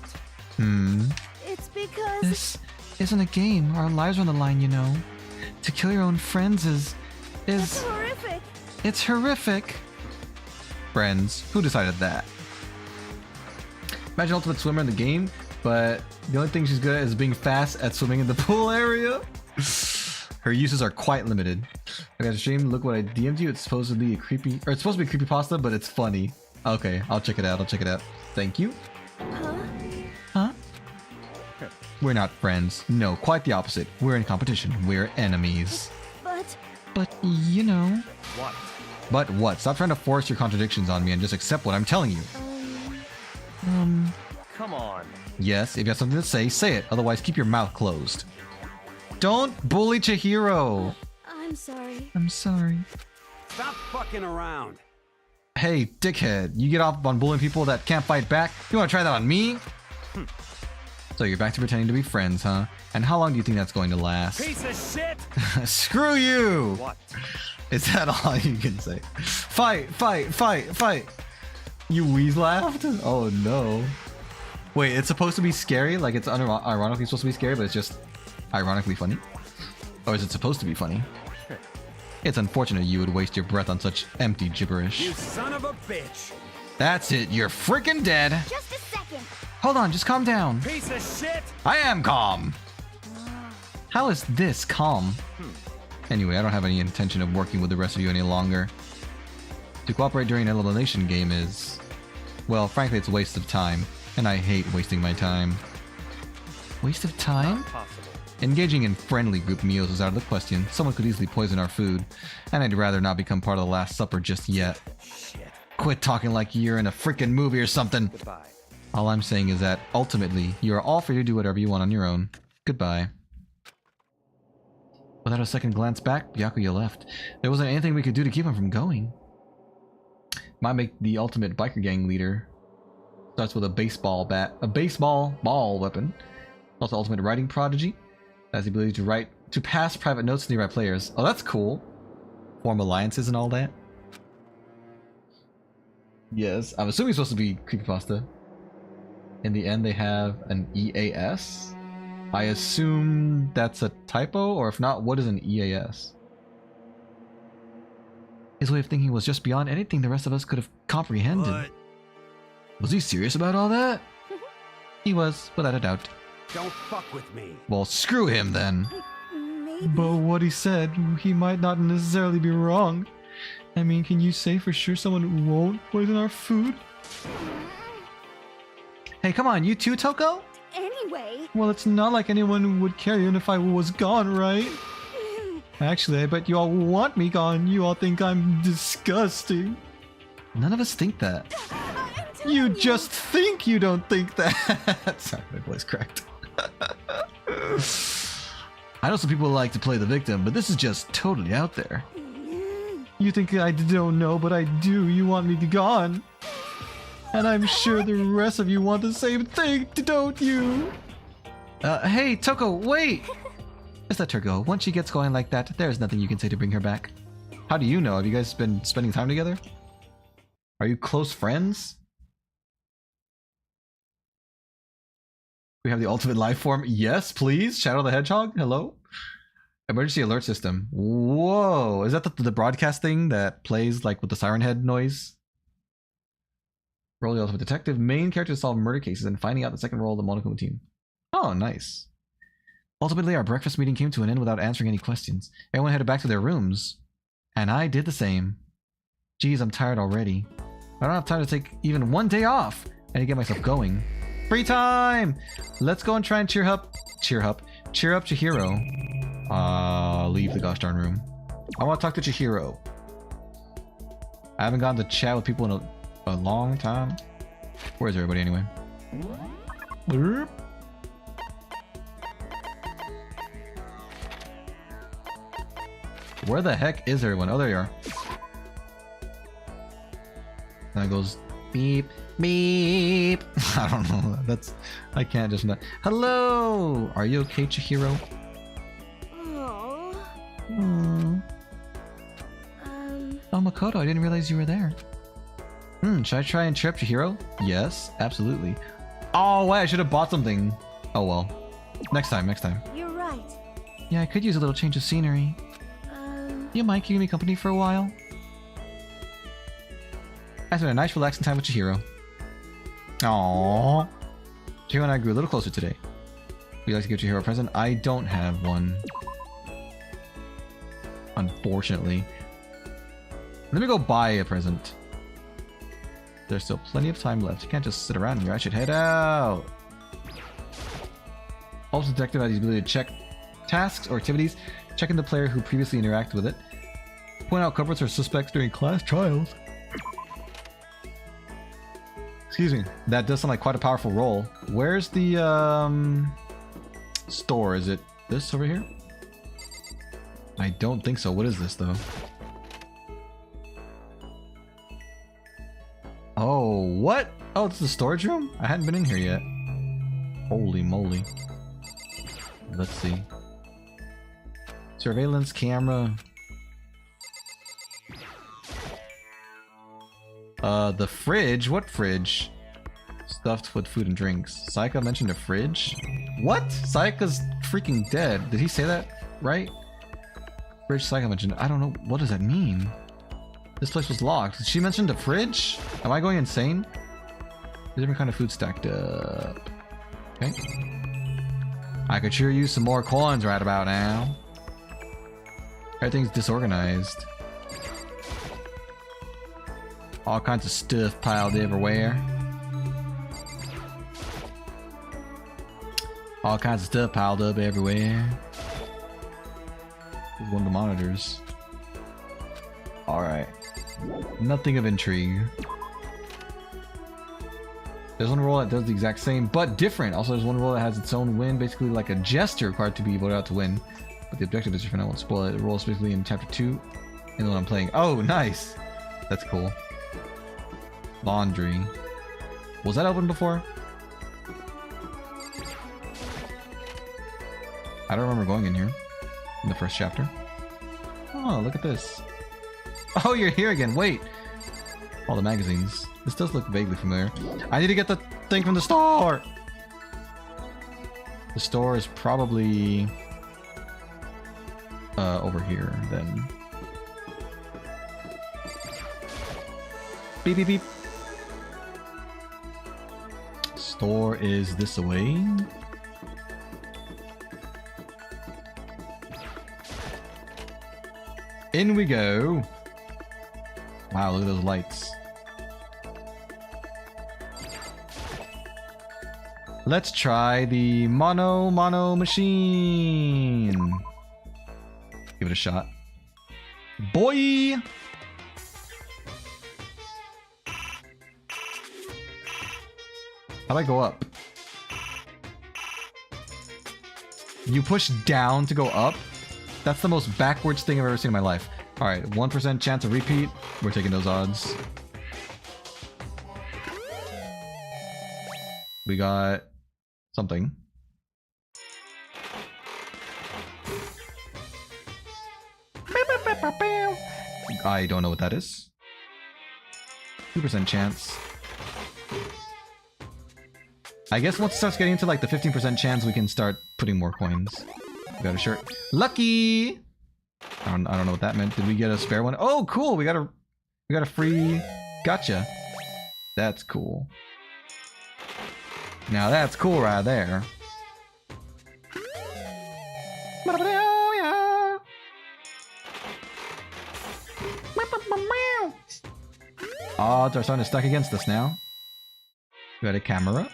It's because... This isn't a game. Our lives are on the line, you know. To kill your own friends is That's horrific. it's horrific. Friends, who decided that? Imagine Ultimate Swimmer in the game, but the only thing she's good at is being fast at swimming in the pool area. Her uses are quite limited. I got a stream. Look what I DM'd you. It's supposedly it's supposed to be creepypasta, but it's funny. Okay, I'll check it out. Thank you. Huh? We're not friends. No, quite the opposite. We're in competition. We're enemies. But you know. What? But what? Stop trying to force your contradictions on me and just accept what I'm telling you. Come on. Yes, if you have something to say, say it. Otherwise, keep your mouth closed. Don't bully Chihiro. I'm sorry. I'm sorry. Stop fucking around. Hey, dickhead, you get off on bullying people that can't fight back? You want to try that on me? So you're back to pretending to be friends, huh? And how long do you think that's going to last? Piece of shit. Screw you! What? Is that all you can say? Fight, fight, fight, fight! You wheeze laughed? Oh no. Wait, it's supposed to be scary? Like it's ironically supposed to be scary, but it's just ironically funny? Or is it supposed to be funny? It's unfortunate you would waste your breath on such empty gibberish. You son of a bitch. That's it, you're freaking dead! Just a second. Hold on, just calm down. Piece of shit. I am calm! How is this calm? Anyway, I don't have any intention of working with the rest of you any longer. To cooperate during an elimination game is... well, frankly, it's a waste of time. And I hate wasting my time. Waste of time? Possible. Engaging in friendly group meals is out of the question. Someone could easily poison our food. And I'd rather not become part of the Last Supper just yet. Shit. Quit talking like you're in a freaking movie or something. Goodbye. All I'm saying is that, ultimately, you are all free to do whatever you want on your own. Goodbye. Without a second glance back, Byakuya left. There wasn't anything we could do to keep him from going. Might make the ultimate biker gang leader. Starts with a baseball bat. A baseball ball weapon. Also ultimate writing prodigy. Has the ability to pass private notes to nearby players. Oh, that's cool. Form alliances and all that. Yes, I'm assuming it's supposed to be creepypasta. In the end, they have an EAS. I assume that's a typo, or if not, what is an EAS? His way of thinking was just beyond anything the rest of us could have comprehended. What? Was he serious about all that? He was, without a doubt. Don't fuck with me. Well, screw him then. Maybe. But what he said, he might not necessarily be wrong. I mean, can you say for sure someone won't poison our food? Hey, come on, you too, Toko? Anyway. Well, it's not like anyone would care even if I was gone, right? Actually, I bet you all want me gone. You all think I'm disgusting. None of us think that. You just think you don't think that. Sorry, my voice cracked. I know some people like to play the victim, but this is just totally out there. You think I don't know, but I do. You want me gone. And I'm sure the rest of you want the same thing, don't you? Hey, Toko, wait! Just let her go. Once she gets going like that, there's nothing you can say to bring her back. How do you know? Have you guys been spending time together? Are you close friends? We have the ultimate life form. Yes, please. Shadow the Hedgehog. Hello. Emergency alert system. Whoa. Is that the broadcast thing that plays like with the siren head noise? Role the ultimate detective. Main character to solve murder cases and finding out the second role of the Monokuma team. Oh, nice. Ultimately, our breakfast meeting came to an end without answering any questions. Everyone headed back to their rooms. And I did the same. Geez, I'm tired already. I don't have time to take even one day off. I need to get myself going. Free time! Let's go and try and cheer up Chihiro. Leave the gosh darn room. I want to talk to Chihiro. I haven't gotten to chat with people in a long time. Where's everybody anyway? Burp. Where the heck is everyone? Oh, there you are. And it goes beep, beep. I don't know. I can't just. Hello! Are you okay, Chihiro? Oh, Makoto, I didn't realize you were there. Should I try and cheer up Chihiro? Yes, absolutely. Oh, wait, I should have bought something. Oh, well. Next time. You Yeah, I could use a little change of scenery. You mind keeping me company for a while? I spent a nice relaxing time with Chihiro. Aww. Chihiro and I grew a little closer today. Would you like to give Chihiro a present? I don't have one. Unfortunately. Let me go buy a present. There's still plenty of time left. You can't just sit around here. I should head out. Also, detective has the ability to check tasks or activities, checking the player who previously interacted with it. Point out culprits or suspects during class trials. Excuse me. That does sound like quite a powerful role. Where's the store? Is it this over here? I don't think so. What is this though? Oh, what? Oh, it's the storage room? I hadn't been in here yet. Holy moly. Let's see. Surveillance camera. The fridge? What fridge? Stuffed with food and drinks. Sayaka mentioned a fridge? What? Sayaka's freaking dead. Did he say that right? Fridge Sayaka mentioned. I don't know. What does that mean? This place was locked. She mentioned a fridge? Am I going insane? Different kind of food stacked up. Okay. I could sure use some more coins right about now. Everything's disorganized. All kinds of stuff piled everywhere. All kinds of stuff piled up everywhere. This is one of the monitors. Alright. Nothing of intrigue. There's one role that does the exact same, but different. Also, there's one role that has its own win, basically like a jester required to be voted out to win. But the objective is different. I won't spoil it. The role is basically in chapter 2 in the one I'm playing. Oh, nice! That's cool. Laundry. Was that open before? I don't remember going in here in the first chapter. Oh, look at this. Oh, you're here again. Wait. All the magazines. This does look vaguely familiar. I need to get the thing from the store! The store is probably over here then. Beep beep beep. Store is this away. In we go. Wow, look at those lights. Let's try the mono machine. Give it a shot. Boy! How'd I go up? You push down to go up? That's the most backwards thing I've ever seen in my life. Alright, 1% chance of repeat. We're taking those odds. We got something. I don't know what that is. 2% chance. I guess once it starts getting into like the 15% chance, we can start putting more coins. We got a shirt. Lucky! I don't know what that meant. Did we get a spare one? Oh, cool! We got a free gotcha. That's cool. Now that's cool right there. Odds are starting to stack against us now. We got a camera.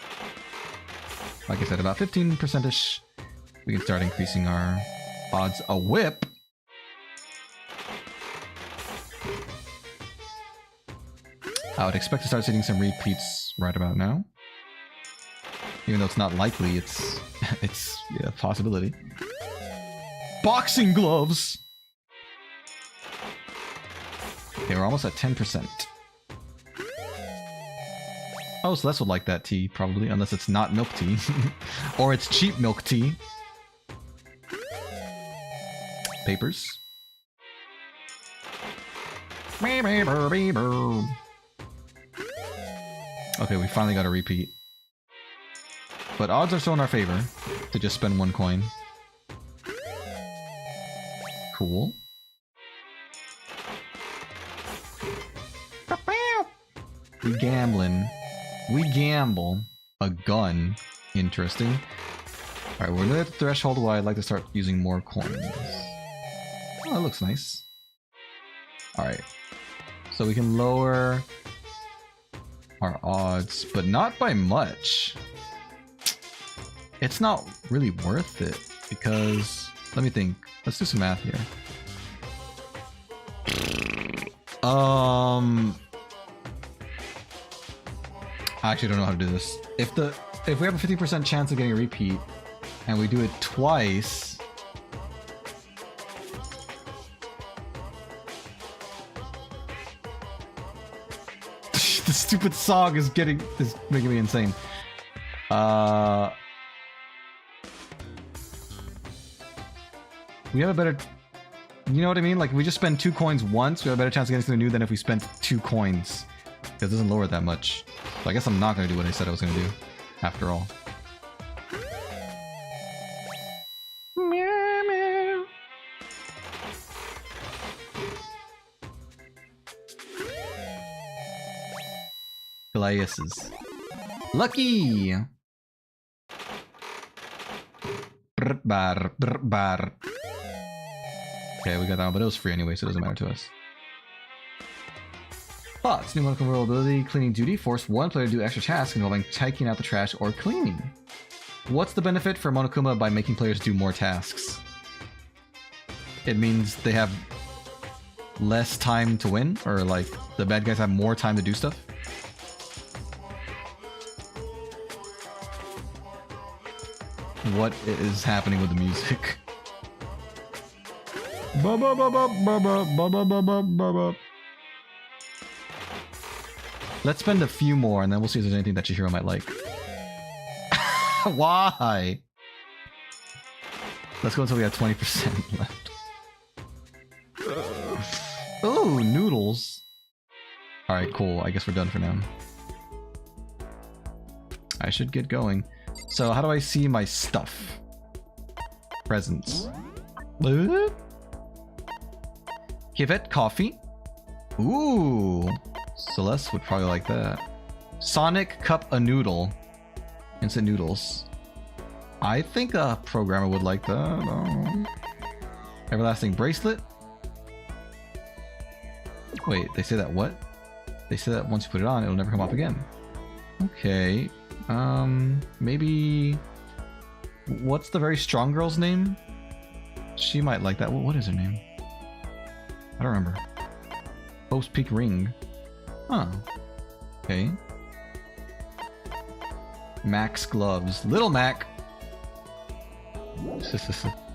Like I said, about 15%ish. We can start increasing our odds. A whip. I would expect to start seeing some repeats right about now. Even though it's not likely, it's a possibility. Boxing gloves! Okay, we're almost at 10%. Oh, Celeste would like that tea, probably, unless it's not milk tea. Or it's cheap milk tea. Papers. Okay, we finally got a repeat. But odds are still in our favor to just spend one coin. cool. We gambling. We gamble. A gun. Interesting. Alright, we're near the threshold where I'd like to start using more coins. Oh, that looks nice. Alright. So we can lower our odds, but not by much. It's not really worth it because... Let me think. Let's do some math here. I actually don't know how to do this. If we have a 50% chance of getting a repeat, and we do it twice, the stupid song is making me insane. We have a better, you know what I mean? Like, if we just spend 2 coins once, we have a better chance of getting something new than if we spent 2 coins. Because it doesn't lower it that much. So I guess I'm not going to do what I said I was going to do, after all. Goliaths. Lucky! Brr bar, brr bar. Okay, we got that one, but it was free anyway, so it doesn't matter to us. Thoughts. New Monochrome role ability, cleaning duty. Force one player to do extra tasks involving taking out the trash or cleaning. What's the benefit for Monokuma by making players do more tasks? It means they have less time to win? Or like, the bad guys have more time to do stuff? What is happening with the music? Let's spend a few more and then we'll see if there's anything that Chihiro might like. Why? Let's go until we have 20% left. Oh, noodles. Alright, cool. I guess we're done for now. I should get going. So, how do I see my stuff? Presents. Give it coffee. Ooh. Celeste would probably like that. Sonic Cup a Noodle. Instant noodles. I think a programmer would like that. Everlasting Bracelet. Wait, they say that what? They say that once you put it on, it'll never come off again. Okay. Maybe... What's the very strong girl's name? She might like that. What is her name? I don't remember. Post Peak Ring. Huh. Okay. Max Gloves. Little Mac!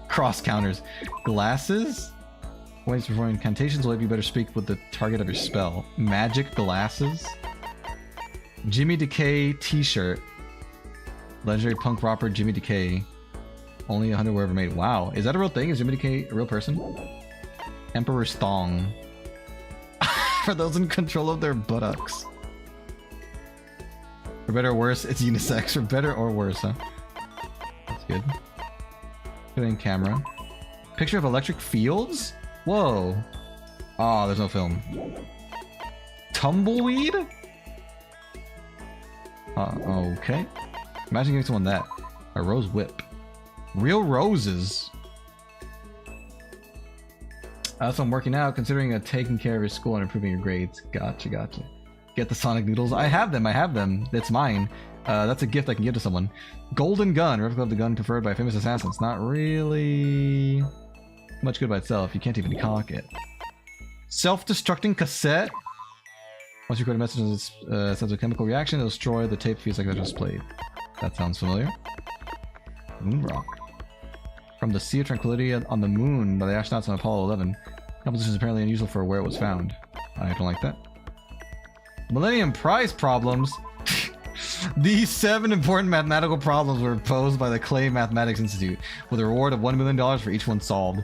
Cross counters. Glasses? When it's performing incantations, will it be better speak with the target of your spell? Magic glasses? Jimmy Decay t-shirt. Legendary punk rocker Jimmy Decay. Only 100 were ever made. Wow. Is that a real thing? Is Jimmy Decay a real person? Emperor's Thong. For those in control of their buttocks. For better or worse, it's unisex. For better or worse, huh? That's good. Put in camera. Picture of electric fields? Whoa. Oh, there's no film. Tumbleweed? Okay. Imagine giving someone that. A rose whip. Real roses. So I'm working out, considering taking care of your school and improving your grades. Gotcha, gotcha. Get the Sonic Noodles. I have them. It's mine. That's a gift I can give to someone. Golden Gun. Replica of the gun preferred by famous assassins. Not really much good by itself. You can't even cock it. Self-destructing cassette. Once you record a message that sends a chemical reaction, it'll destroy the tape feeds like I just played. That sounds familiar. Moon Rock. From the Sea of Tranquility on the Moon by the astronauts on Apollo 11. Composition is apparently unusual for where it was found. I don't like that. Millennium Prize problems. These 7 important mathematical problems were posed by the Clay Mathematics Institute, with a reward of $1 million for each one solved.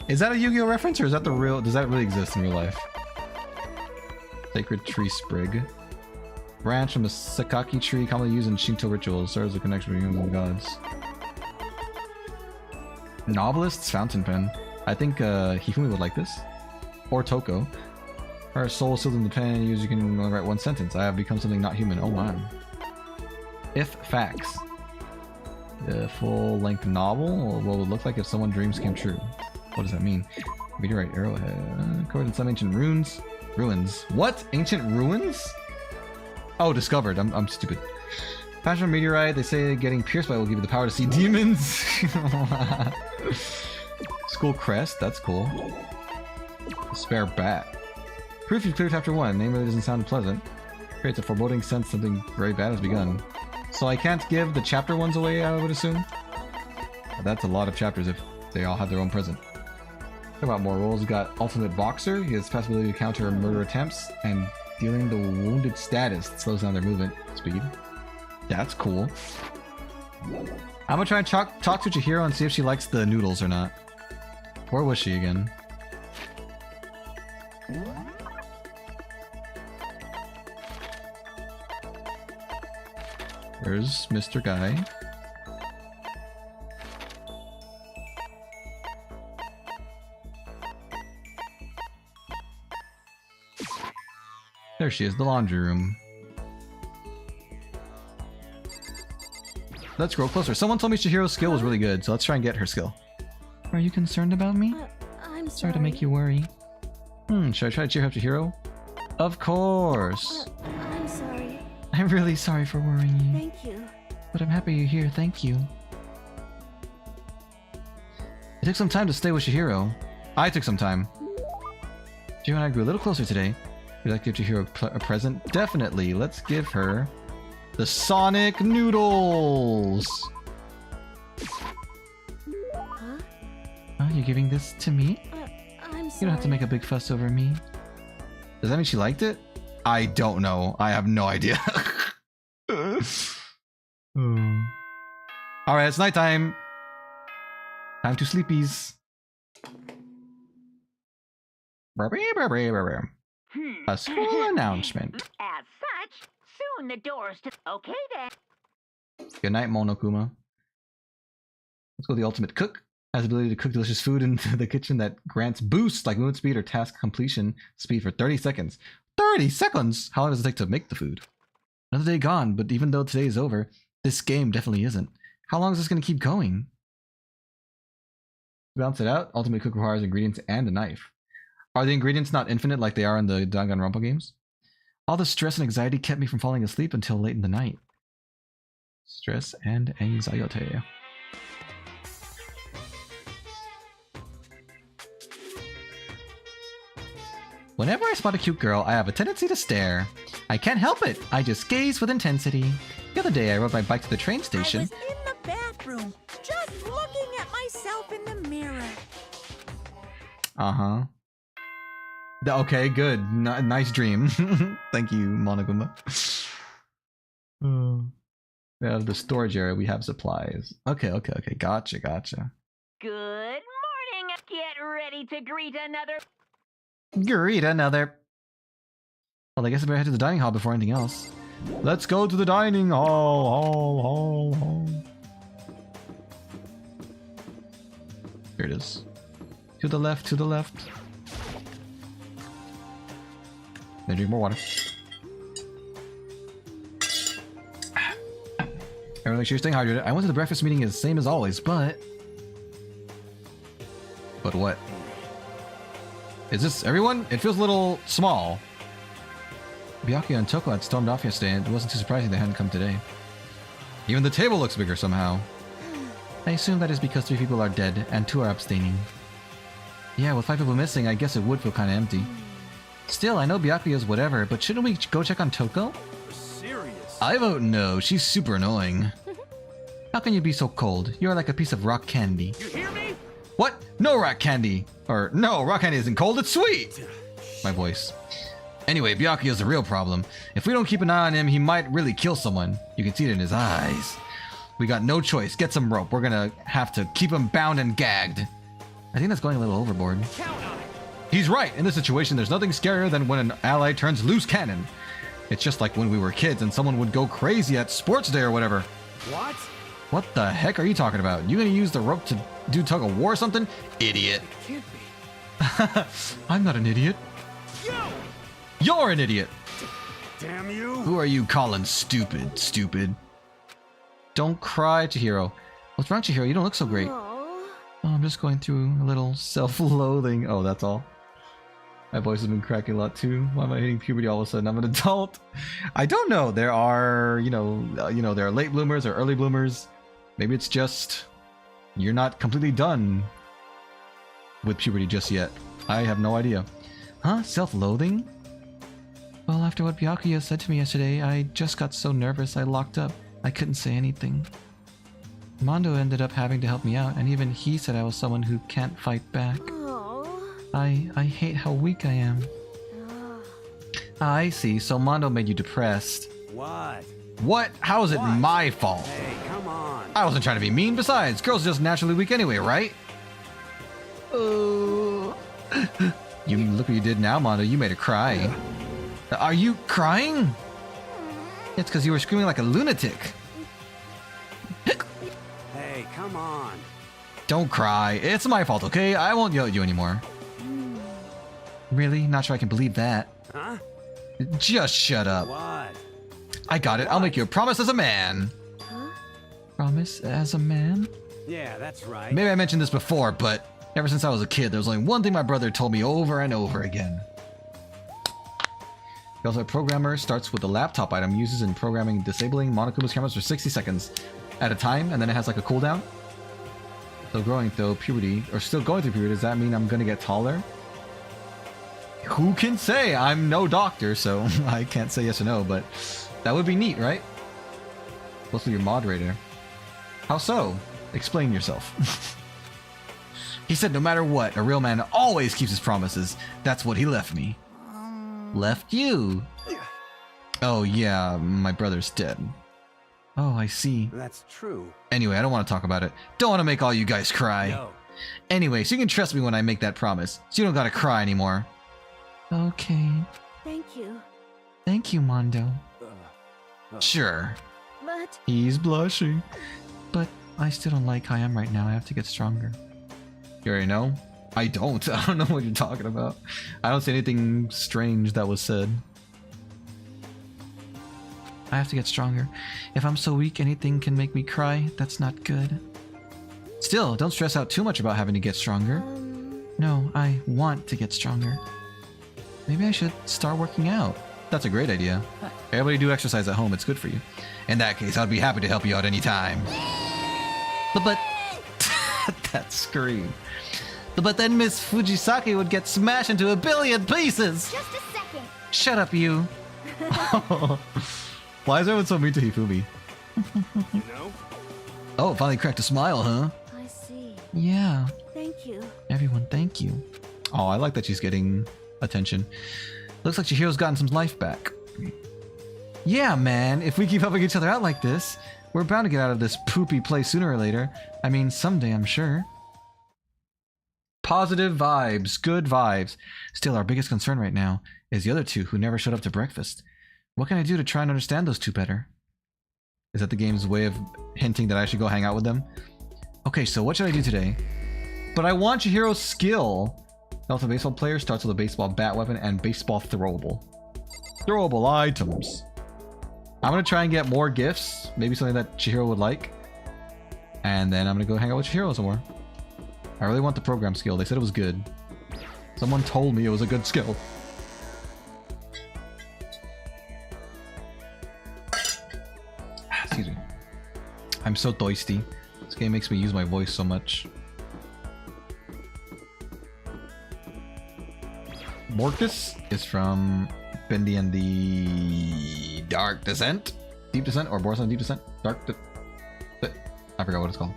Is that a Yu-Gi-Oh reference, or is that the real? Does that really exist in real life? Sacred Tree Sprig. Branch from a Sakaki tree commonly used in Shinto rituals. Serves a connection between humans and gods. Novelist's fountain pen. I think Hifumi would like this. Or Toko. Our soul sealed in the pen, you can only write one sentence. I have become something not human. Oh man. If facts. The full-length novel? What would it look like if someone's dreams came true? What does that mean? Meteorite arrowhead. Covered in some ancient ruins. Ruins. What? Ancient ruins? Oh, discovered. I'm stupid. Passion meteorite. They say getting pierced by it will give you the power to see demons. School crest. That's cool. Spare bat. Proof you've cleared chapter 1. Name really doesn't sound pleasant. Creates a foreboding sense something very bad has begun. So I can't give the chapter 1s away, I would assume? That's a lot of chapters if they all have their own present. Talk about more roles. We've got Ultimate Boxer. He has the possibility to counter murder attempts and dealing the wounded status that slows down their movement speed. That's cool. I'm gonna try and talk to Chihiro and see if she likes the noodles or not. Where was she again? There's Mr. Guy. There she is, the laundry room. Let's grow closer. Someone told me Chihiro's skill was really good, so let's try and get her skill. Are you concerned about me? I'm sorry to make you worry. Should I try to cheer up Chihiro? Of course. I'm sorry. I'm really sorry for worrying you. Thank you. But I'm happy you're here, thank you. It took some time to stay with Chihiro. I took some time. Chihiro and I grew a little closer today. Would you like to give Chihiro a present? Definitely. Let's give her the Sonic Noodles. Huh? Oh, you're giving this to me? I'm sorry. You don't have to make a big fuss over me. Does that mean she liked it? I don't know. I have no idea. Alright, it's nighttime. Time to sleepies. A school announcement. As such, soon the doors to... Okay then. Good night, Monokuma. Let's go. The ultimate cook has the ability to cook delicious food in the kitchen that grants boosts like movement speed or task completion speed for 30 seconds. 30 seconds? How long does it take to make the food? Another day gone, but even though today is over, this game definitely isn't. How long is this going to keep going? To balance it out, Ultimate Cook requires ingredients and a knife. Are the ingredients not infinite like they are in the Danganronpa games? All the stress and anxiety kept me from falling asleep until late in the night. Stress and anxiety. Whenever I spot a cute girl, I have a tendency to stare. I can't help it. I just gaze with intensity. The other day, I rode my bike to the train station. I was in the bathroom, just looking at myself in the mirror. Uh-huh. Okay, good. Nice dream. Thank you, Monoguma. We have the storage area. We have supplies. Okay. Gotcha. Good morning. Get ready to greet another... Well, I guess I better head to the dining hall before anything else. Let's go to the dining hall. Here it is. To the left. Then drink more water. Everyone make sure you're staying hydrated. I went to the breakfast meeting as same as always, but what? Is this everyone? It feels a little small. Byakuya and Toko had stormed off yesterday, and it wasn't too surprising they hadn't come today. Even the table looks bigger somehow. I assume that is because 3 people are dead, and 2 are abstaining. Yeah, with 5 people missing, I guess it would feel kinda empty. Still, I know Byakuya's whatever, but shouldn't we go check on Toko? Serious? I vote no, she's super annoying. How can you be so cold? You're like a piece of rock candy. You hear me? What? No rock candy! Or, no, rock candy isn't cold, it's sweet! My voice. Anyway, Byakuya's the real problem. If we don't keep an eye on him, he might really kill someone. You can see it in his eyes. We got no choice. Get some rope. We're gonna have to keep him bound and gagged. I think that's going a little overboard. He's right. In this situation, there's nothing scarier than when an ally turns loose cannon. It's just like when we were kids and someone would go crazy at sports day or whatever. What? What the heck are you talking about? You gonna use the rope to do tug of war or something? Idiot. Can't be. I'm not an idiot. Yo! You're an idiot. Damn you! Who are you calling stupid, stupid? Don't cry, Chihiro. What's wrong, Chihiro? You don't look so great. Oh, I'm just going through a little self-loathing. Oh, that's all. My voice has been cracking a lot too. Why am I hitting puberty all of a sudden? I'm an adult. I don't know. There are, there are late bloomers or early bloomers. Maybe it's just you're not completely done with puberty just yet. I have no idea. Huh? Self-loathing? Well, after what Byakuya said to me yesterday, I just got so nervous I locked up. I couldn't say anything. Mondo ended up having to help me out, and even he said I was someone who can't fight back. oh. I hate how weak I am. I see, so Mondo made you depressed. What? What? How is it What? my fault? Hey, come on. I wasn't trying to be mean. Besides, girls are just naturally weak anyway, right? You look what you did now, Mondo. You made her cry. Are you crying? It's because you were screaming like a lunatic. Hey, come on. Don't cry. It's my fault, okay? I won't yell at you anymore. Really? Not sure I can believe that. Huh? Just shut up. What? I got it. I'll make you a promise as a man. Huh? Promise as a man? Yeah, that's right. Maybe I mentioned this before, but ever since I was a kid, there was only one thing my brother told me over and over again. The Ultimate Programmer starts with the laptop item uses in programming disabling Monokuma's cameras for 60 seconds at a time, and then it has like a cooldown. Still going through puberty, does that mean I'm gonna get taller? Who can say? I'm no doctor, so I can't say yes or no, but that would be neat, right? What's with your moderator? How so? Explain yourself. He said no matter what, a real man always keeps his promises. That's what he left me. Left you? Oh yeah, my brother's dead. Oh, I see. That's true. Anyway, I don't want to talk about it. Don't want to make all you guys cry. Yo. Anyway, so you can trust me when I make that promise. So you don't gotta cry anymore. Okay. Thank you. Thank you, Mondo. Uh, Sure. But He's blushing. But I still don't like how I am right now. I have to get stronger. You already know? I don't. I don't know what you're talking about. I don't see anything strange that was said. I have to get stronger. If I'm so weak anything can make me cry, that's not good. Still, don't stress out too much about having to get stronger. No, I want to get stronger. Maybe I should start working out. That's a great idea. Everybody do exercise at home, it's good for you. In that case, I'd be happy to help you out anytime. But that scream. But then Miss Fujisaki would get smashed into a billion pieces! just a second. Shut up, you! Why is everyone so mean to Hifumi? You know? Oh, finally cracked a smile, huh? I see. Yeah. Thank you. Everyone, thank you. Oh, I like that she's getting attention. Looks like Chihiro's gotten some life back. Yeah, man, if we keep helping each other out like this, we're bound to get out of this poopy place sooner or later. I mean, someday, I'm sure. Positive vibes, good vibes. Still, our biggest concern right now is the other two who never showed up to breakfast. What can I do to try and understand those two better? Is that the game's way of hinting that I should go hang out with them? Okay, so what should I do today? But I want Chihiro's skill. The ultimate baseball player starts with a baseball bat weapon and baseball throwable. Throwable items. I'm gonna try and get more gifts, maybe something that Chihiro would like. And then I'm gonna go hang out with Chihiro some more. I really want the program skill. They said it was good. Someone told me it was a good skill. Excuse me. I'm so thirsty. This game makes me use my voice so much. Morcus is from Bendy and the Dark Descent? Deep Descent? Or Boris and Deep Descent? I forgot what it's called.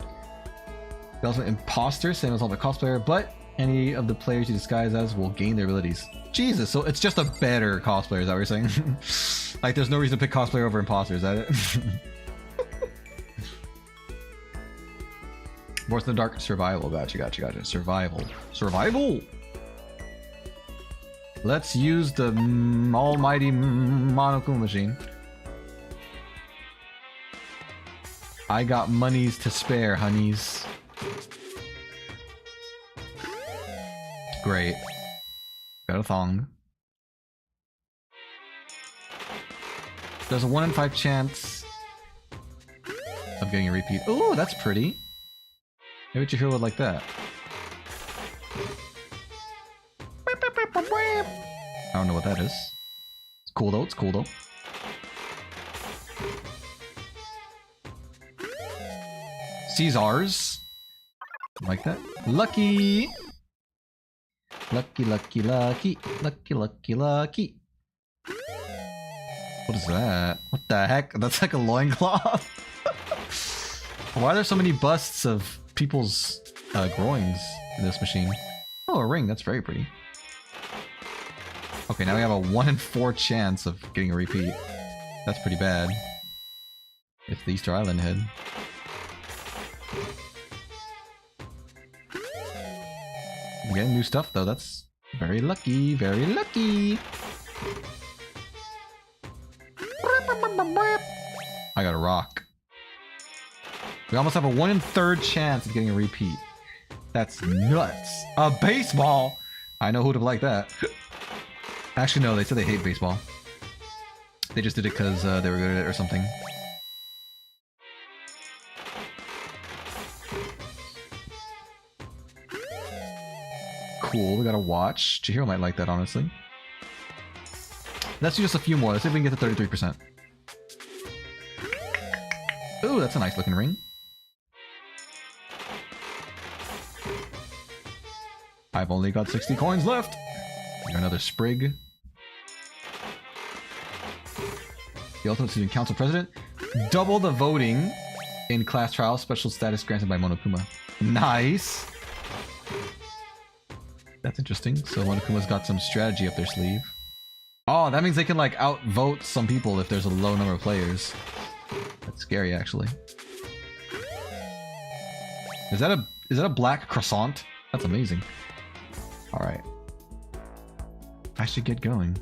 The ultimate imposter, same as all the cosplayer, but any of the players you disguise as will gain their abilities. Jesus, so it's just a better cosplayer, is that what you're saying? Like there's no reason to pick cosplayer over imposter, is that it? Boris and the Dark Survival, gotcha. Survival! Let's use the almighty Monokuma machine. I got monies to spare, honeys. Great. Got a thong. There's a 1 in 5 chance of getting a repeat. Ooh, that's pretty. Maybe Chihiro would like that. I don't know what that is. It's cool though, it's cool though. Caesars. Like that. Lucky! Lucky, lucky, lucky. Lucky, lucky, lucky. What is that? What the heck? That's like a loincloth. Why are there so many busts of people's groins in this machine? Oh, a ring. That's very pretty. Okay, now we have a 1 in 4 chance of getting a repeat. That's pretty bad. It's the Easter Island head. Again, new stuff though. That's very lucky. Very lucky. I got a rock. We almost have a 1 in 3 chance of getting a repeat. That's nuts. A baseball! I know who'd have liked that. Actually, no, they said they hate baseball. They just did it because they were good at it or something. Cool, we got a watch. Chihiro might like that, honestly. Let's do just a few more. Let's see if we can get to 33%. Ooh, that's a nice looking ring. I've only got 60 coins left. Got another sprig. The ultimate student council president. Double the voting in class trials. Special status granted by Monokuma. Nice. That's interesting. So Monokuma's got some strategy up their sleeve. Oh, that means they can like outvote some people if there's a low number of players. That's scary, actually. Is that a black croissant? That's amazing. All right. I should get going.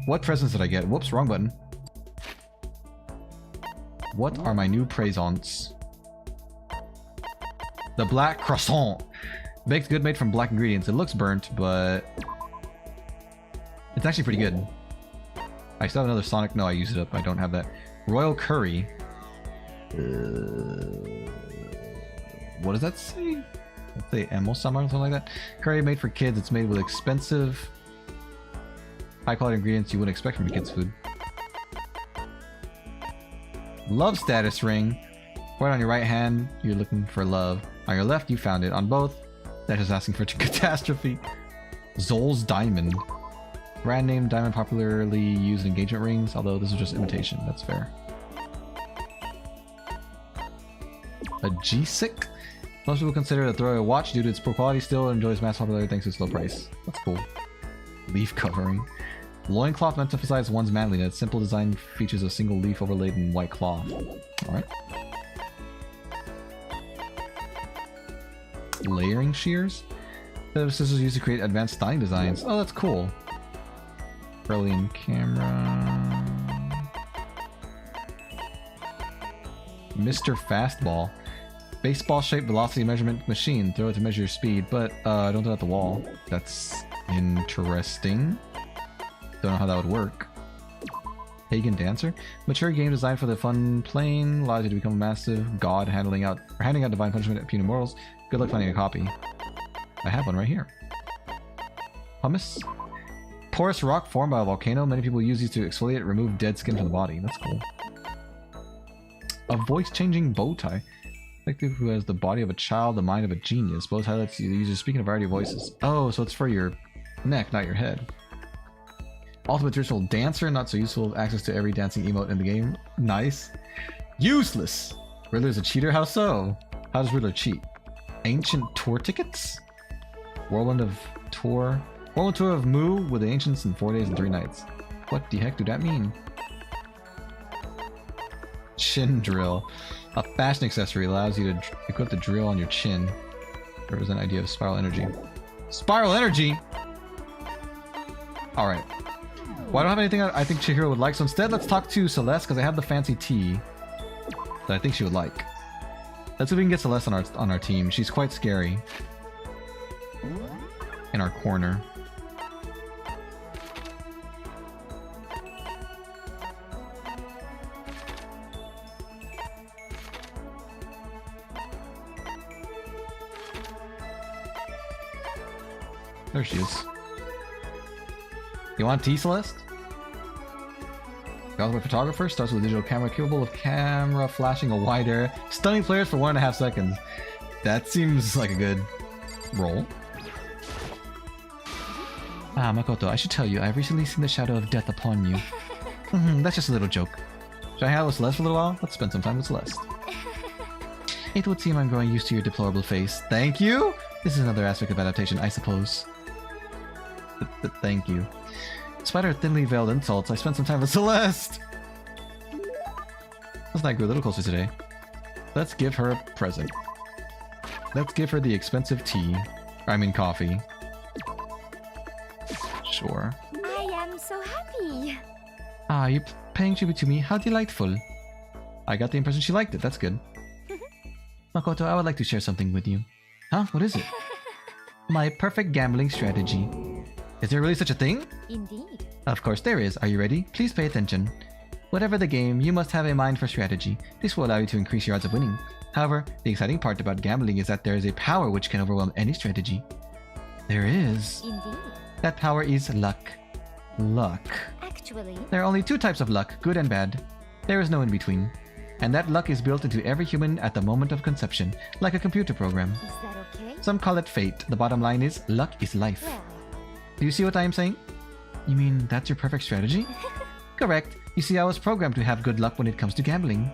What presents did I get? Whoops, wrong button. What are my new présents? The black croissant. Baked good, made from black ingredients. It looks burnt, but it's actually pretty good. I still have another Sonic. No, I used it up. I don't have that. Royal curry. What does that say? Let's say emo-sama or something like that. Curry made for kids. It's made with expensive, high-quality ingredients you wouldn't expect from a kid's food. Love status ring. Right on your right hand, you're looking for love. On your left, you found it. On both, that's just asking for catastrophe. Zol's diamond. Brand name diamond popularly used in engagement rings, although this is just imitation. That's fair. A G-Sick? Most people consider it a throwaway watch due to its poor quality, still enjoys mass popularity thanks to its low price. That's cool. Leaf covering. Loincloth meant to emphasize one's manliness. Simple design features a single leaf overlaid in white cloth. Alright. Layering shears? The scissors used to create advanced styling designs. Oh, that's cool. Brilliant camera. Mr. Fastball. Baseball-shaped velocity measurement machine. Throw it to measure your speed, but don't throw it at the wall. That's interesting. Don't know how that would work. Pagan Dancer. Mature game designed for the fun playing. Allows you to become a massive god handing out divine punishment at puny mortals. Good luck finding a copy. I have one right here. Hummus. Porous rock formed by a volcano. Many people use these to exfoliate, remove dead skin from the body. That's cool. A voice-changing bow tie. Effective who has the body of a child, the mind of a genius. Bow tie lets the user speak in a variety of voices. Oh, so it's for your neck, not your head. Ultimate traditional dancer, not so useful. Access to every dancing emote in the game. Nice. Useless. Riddler's a cheater? How so? How does Riddler cheat? Ancient tour tickets? Whirlwind tour of Mu with the ancients in 4 days and 3 nights. What the heck do that mean? Chin drill. A fashion accessory allows you to equip the drill on your chin. Represent idea of spiral energy. Spiral energy! Alright. Well, I don't have anything I think Chihiro would like, so instead let's talk to Celeste, because I have the fancy tea. that I think she would like. Let's see if we can get Celeste on our team. She's quite scary. In our corner. There she is. You want tea, Celeste? The ultimate photographer starts with a digital camera capable of camera flashing a wide area, stunning players for 1.5 seconds. That seems like a good roll. Ah, Makoto, I should tell you, I've recently seen the shadow of death upon you. That's just a little joke. Should I hang out with Celeste for a little while? Let's spend some time with Celeste. It would seem I'm growing used to your deplorable face. Thank you! This is another aspect of adaptation, I suppose. Thank you. Despite her thinly veiled insults, I spent some time with Celeste! Let's not grow a little closer today. Let's give her a present. Let's give her the expensive tea. I mean coffee. Sure. I am so happy. Ah, you're paying tribute to me? How delightful. I got the impression she liked it, that's good. Makoto, I would like to share something with you. Huh? What is it? My perfect gambling strategy. Is there really such a thing? Indeed. Of course there is. Are you ready? Please pay attention. Whatever the game, you must have a mind for strategy. This will allow you to increase your odds of winning. However, the exciting part about gambling is that there is a power which can overwhelm any strategy. There is. Indeed. That power is luck. Luck. Actually, There are only two types of luck, good and bad. There is no in between. And that luck is built into every human at the moment of conception, like a computer program. is that okay? Some call it fate. The bottom line is, luck is life. Well, Do you see what I am saying? You mean that's your perfect strategy? Correct. You see, I was programmed to have good luck when it comes to gambling.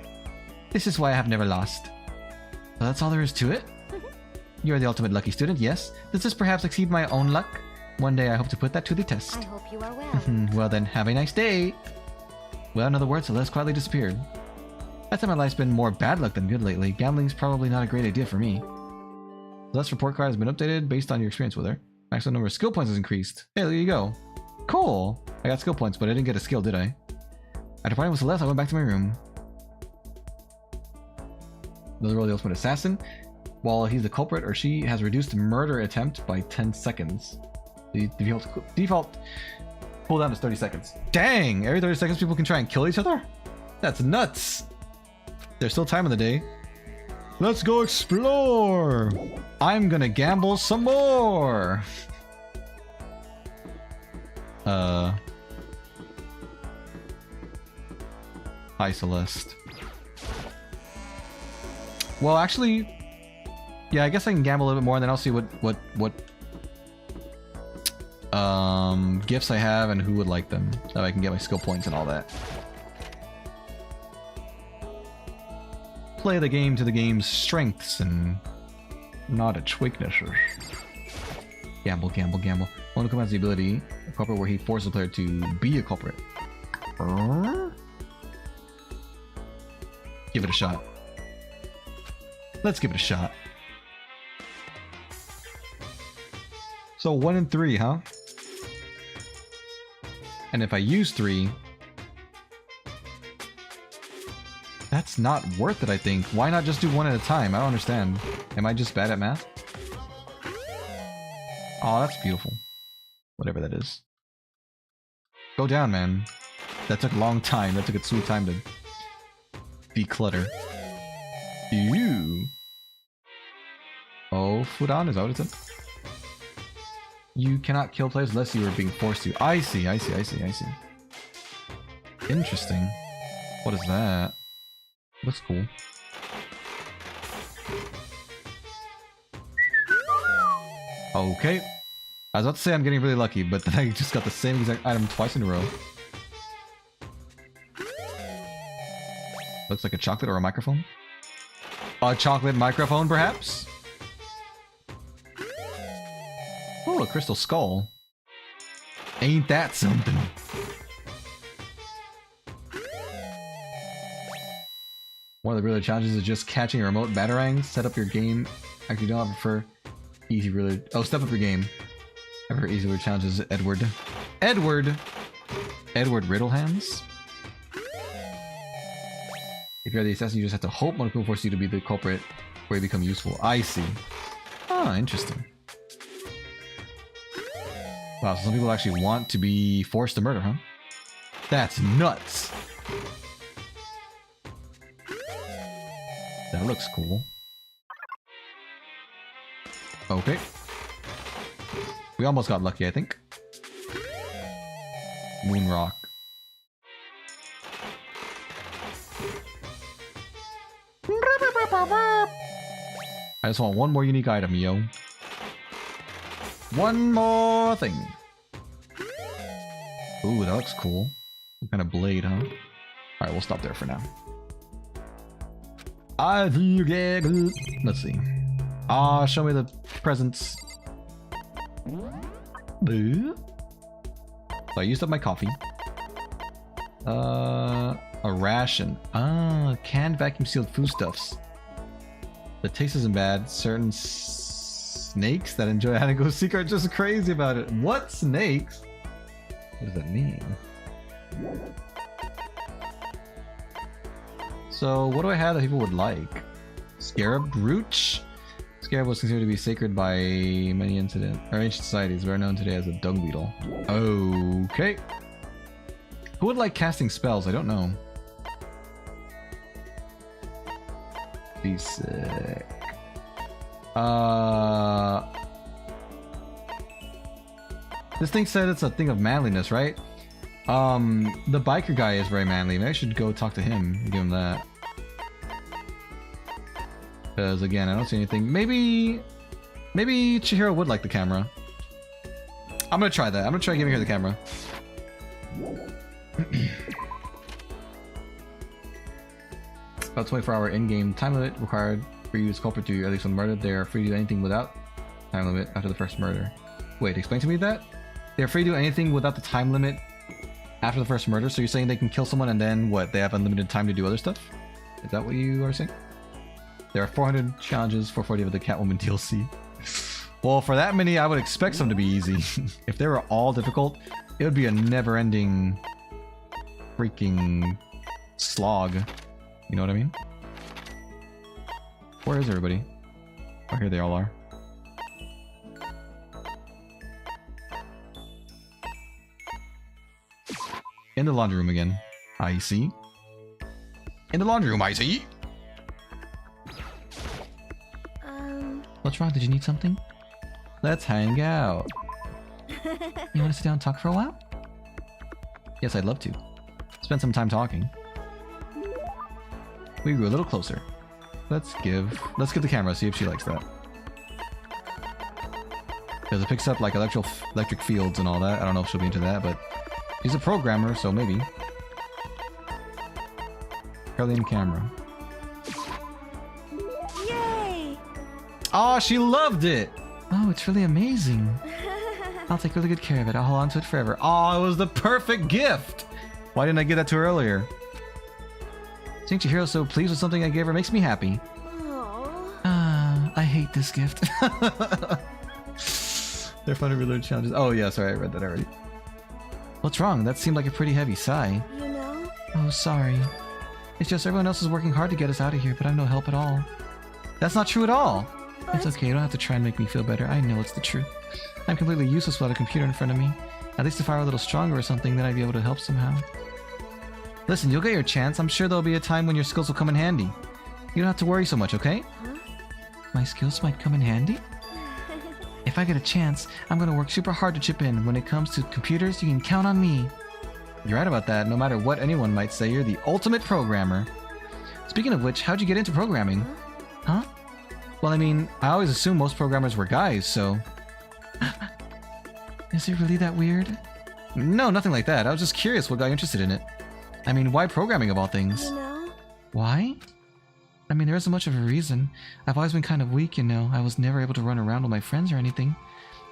This is why I have never lost. So that's all there is to it? You're the ultimate lucky student, yes. Does this perhaps exceed my own luck? One day I hope to put that to the test. I hope you are well. Well then, have a nice day. Well, in other words, Celeste quietly disappeared. I'd say my life's been more bad luck than good lately. Gambling's probably not a great idea for me. Celeste's report card has been updated based on your experience with her. Maximum number of skill points has increased. Hey, there you go. Cool. I got skill points, but I didn't get a skill, did I? After fighting with Celeste, I went back to my room. Another role, the ultimate assassin. While he's the culprit, or she has reduced murder attempt by 10 seconds. The default cooldown is 30 seconds. Dang! Every 30 seconds people can try and kill each other? That's nuts! There's still time in the day. Let's go explore! I'm gonna gamble some more! Hi, Celeste. Well, actually, yeah, I guess I can gamble a little bit more, and then I'll see what gifts I have and who would like them, so I can get my skill points and all that. Play the game to the game's strengths and not its weaknesses. Gamble, gamble, gamble. One who has the ability, a culprit where he forces the player to be a culprit. Give it a shot. Let's give it a shot. So 1 and 3, huh? And if I use 3, that's not worth it, I think. Why not just do 1 at a time? I don't understand. Am I just bad at math? Oh, that's beautiful. Whatever that is. Go down, man. That took a long time. That took a sweet time to declutter. Ew. Oh, Fudan, is that what it said? You cannot kill players unless you are being forced to. I see, I see, I see, I see. Interesting. What is that? Looks cool. Okay. I was about to say I'm getting really lucky, but then I just got the same exact item twice in a row. Looks like a chocolate or a microphone. A chocolate microphone, perhaps? Oh, a crystal skull. Ain't that something? One of the really challenges is just catching a remote batarang. Set up your game. Actually, don't prefer easy really. Oh, step up your game. I prefer easy challenges. Edward. Edward! Edward Riddlehands? If you're the assassin, you just have to hope one will force you to be the culprit where you become useful. I see. Oh, interesting. Wow, so some people actually want to be forced to murder, huh? That's nuts! That looks cool. Okay. We almost got lucky, I think. Moon rock. I just want one more unique item, yo. One more thing. Ooh, that looks cool. Some kind of blade, huh? Alright, we'll stop there for now. Let's see. Show me the presents. So I used up my coffee. A ration. Canned vacuum sealed foodstuffs. The taste isn't bad. Certain snakes that enjoy hide and go seek are just crazy about it. What snakes? What does that mean? So what do I have that people would like? Scarab brooch? Scarab was considered to be sacred by many ancient societies, but are known today as a dung beetle. Okay. Who would like casting spells? I don't know. Be sick. This thing said it's a thing of manliness, right? The biker guy is very manly. Maybe I should go talk to him and give him that. Because again, I don't see anything. Maybe Chihiro would like the camera. I'm gonna try that. I'm gonna try giving her the camera. About 24-hour in-game time limit required for you as culprit to at least one murder. They are free to do anything without time limit after the first murder. Wait, explain to me that? They're free to do anything without the time limit after the first murder? So you're saying they can kill someone and then what? They have unlimited time to do other stuff? Is that what you are saying? There are 400 challenges, 440 of the Catwoman DLC. Well, for that many, I would expect some to be easy. If they were all difficult, it would be a never-ending freaking slog. You know what I mean? Where is everybody? Oh, here they all are. In the laundry room again. I see. In the laundry room, I see. What's wrong? Did you need something? Let's hang out. You want to sit down and talk for a while? Yes, I'd love to. Spend some time talking. We grew a little closer. Let's give the camera, see if she likes that. Because it picks up like electric fields and all that. I don't know if she'll be into that, but she's a programmer, so maybe. Caroline camera. Yay! Oh, she loved it! Oh, it's really amazing. I'll take really good care of it. I'll hold on to it forever. Oh, it was the perfect gift! Why didn't I give that to her earlier? Seeing Chihiro so pleased with something I gave her makes me happy. I hate this gift. They're fun to reload challenges. Oh yeah, sorry, I read that already. What's wrong? That seemed like a pretty heavy sigh. You know? Oh, sorry. It's just everyone else is working hard to get us out of here, but I'm no help at all. That's not true at all. But... It's okay, you don't have to try and make me feel better. I know it's the truth. I'm completely useless without a computer in front of me. At least if I were a little stronger or something, then I'd be able to help somehow. Listen, you'll get your chance. I'm sure there'll be a time when your skills will come in handy. You don't have to worry so much, okay? Huh? My skills might come in handy? If I get a chance, I'm gonna work super hard to chip in. When it comes to computers, you can count on me. You're right about that. No matter what anyone might say, you're the ultimate programmer. Speaking of which, how'd you get into programming? Huh? Well, I mean, I always assumed most programmers were guys, so... Is it really that weird? No, nothing like that. I was just curious what got you interested in it. I mean, why programming of all things? You know? Why? I mean, there isn't much of a reason. I've always been kind of weak, you know. I was never able to run around with my friends or anything.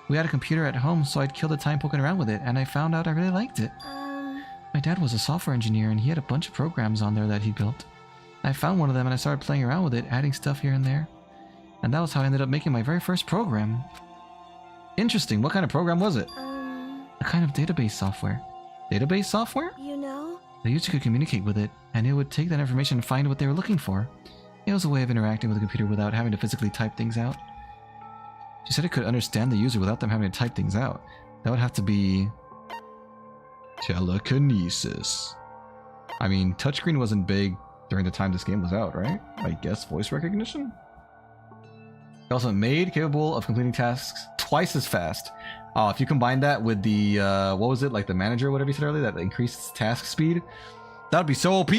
We had a computer at home, so I'd kill the time poking around with it, and I found out I really liked it. My dad was a software engineer, and he had a bunch of programs on there that he built. I found one of them, and I started playing around with it, adding stuff here and there. And that was how I ended up making my very first program. Interesting. What kind of program was it? A kind of database software. Database software? You know? The user could communicate with it, and it would take that information and find what they were looking for. It was a way of interacting with the computer without having to physically type things out. She said it could understand the user without them having to type things out. That would have to be... telekinesis. I mean, touchscreen wasn't big during the time this game was out, right? I guess voice recognition? Also made capable of completing tasks twice as fast. If you combine that with the, what was it, like the manager or whatever you said earlier, that increased task speed, that would be so OP.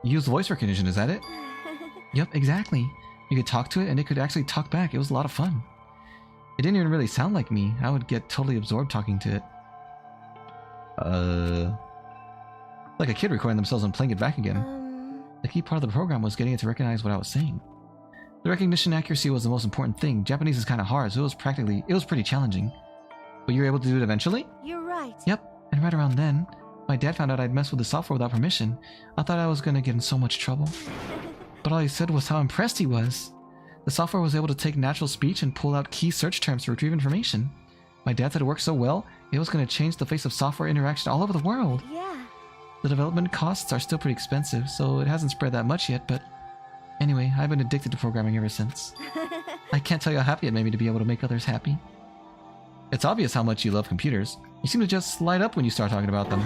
Use voice recognition, is that it? Yep, exactly. You could talk to it and it could actually talk back. It was a lot of fun. It didn't even really sound like me. I would get totally absorbed talking to it. Like a kid recording themselves and playing it back again. The key part of the program was getting it to recognize what I was saying. The recognition accuracy was the most important thing. Japanese is kind of hard, so it was pretty challenging. But you were able to do it eventually? You're right. Yep, and right around then, my dad found out I'd messed with the software without permission. I thought I was gonna get in so much trouble. But all he said was how impressed he was. The software was able to take natural speech and pull out key search terms to retrieve information. My dad said it worked so well, it was gonna change the face of software interaction all over the world. Yeah. The development costs are still pretty expensive, so it hasn't spread that much yet, but... Anyway, I've been addicted to programming ever since. I can't tell you how happy it made me to be able to make others happy. It's obvious how much you love computers. You seem to just light up when you start talking about them.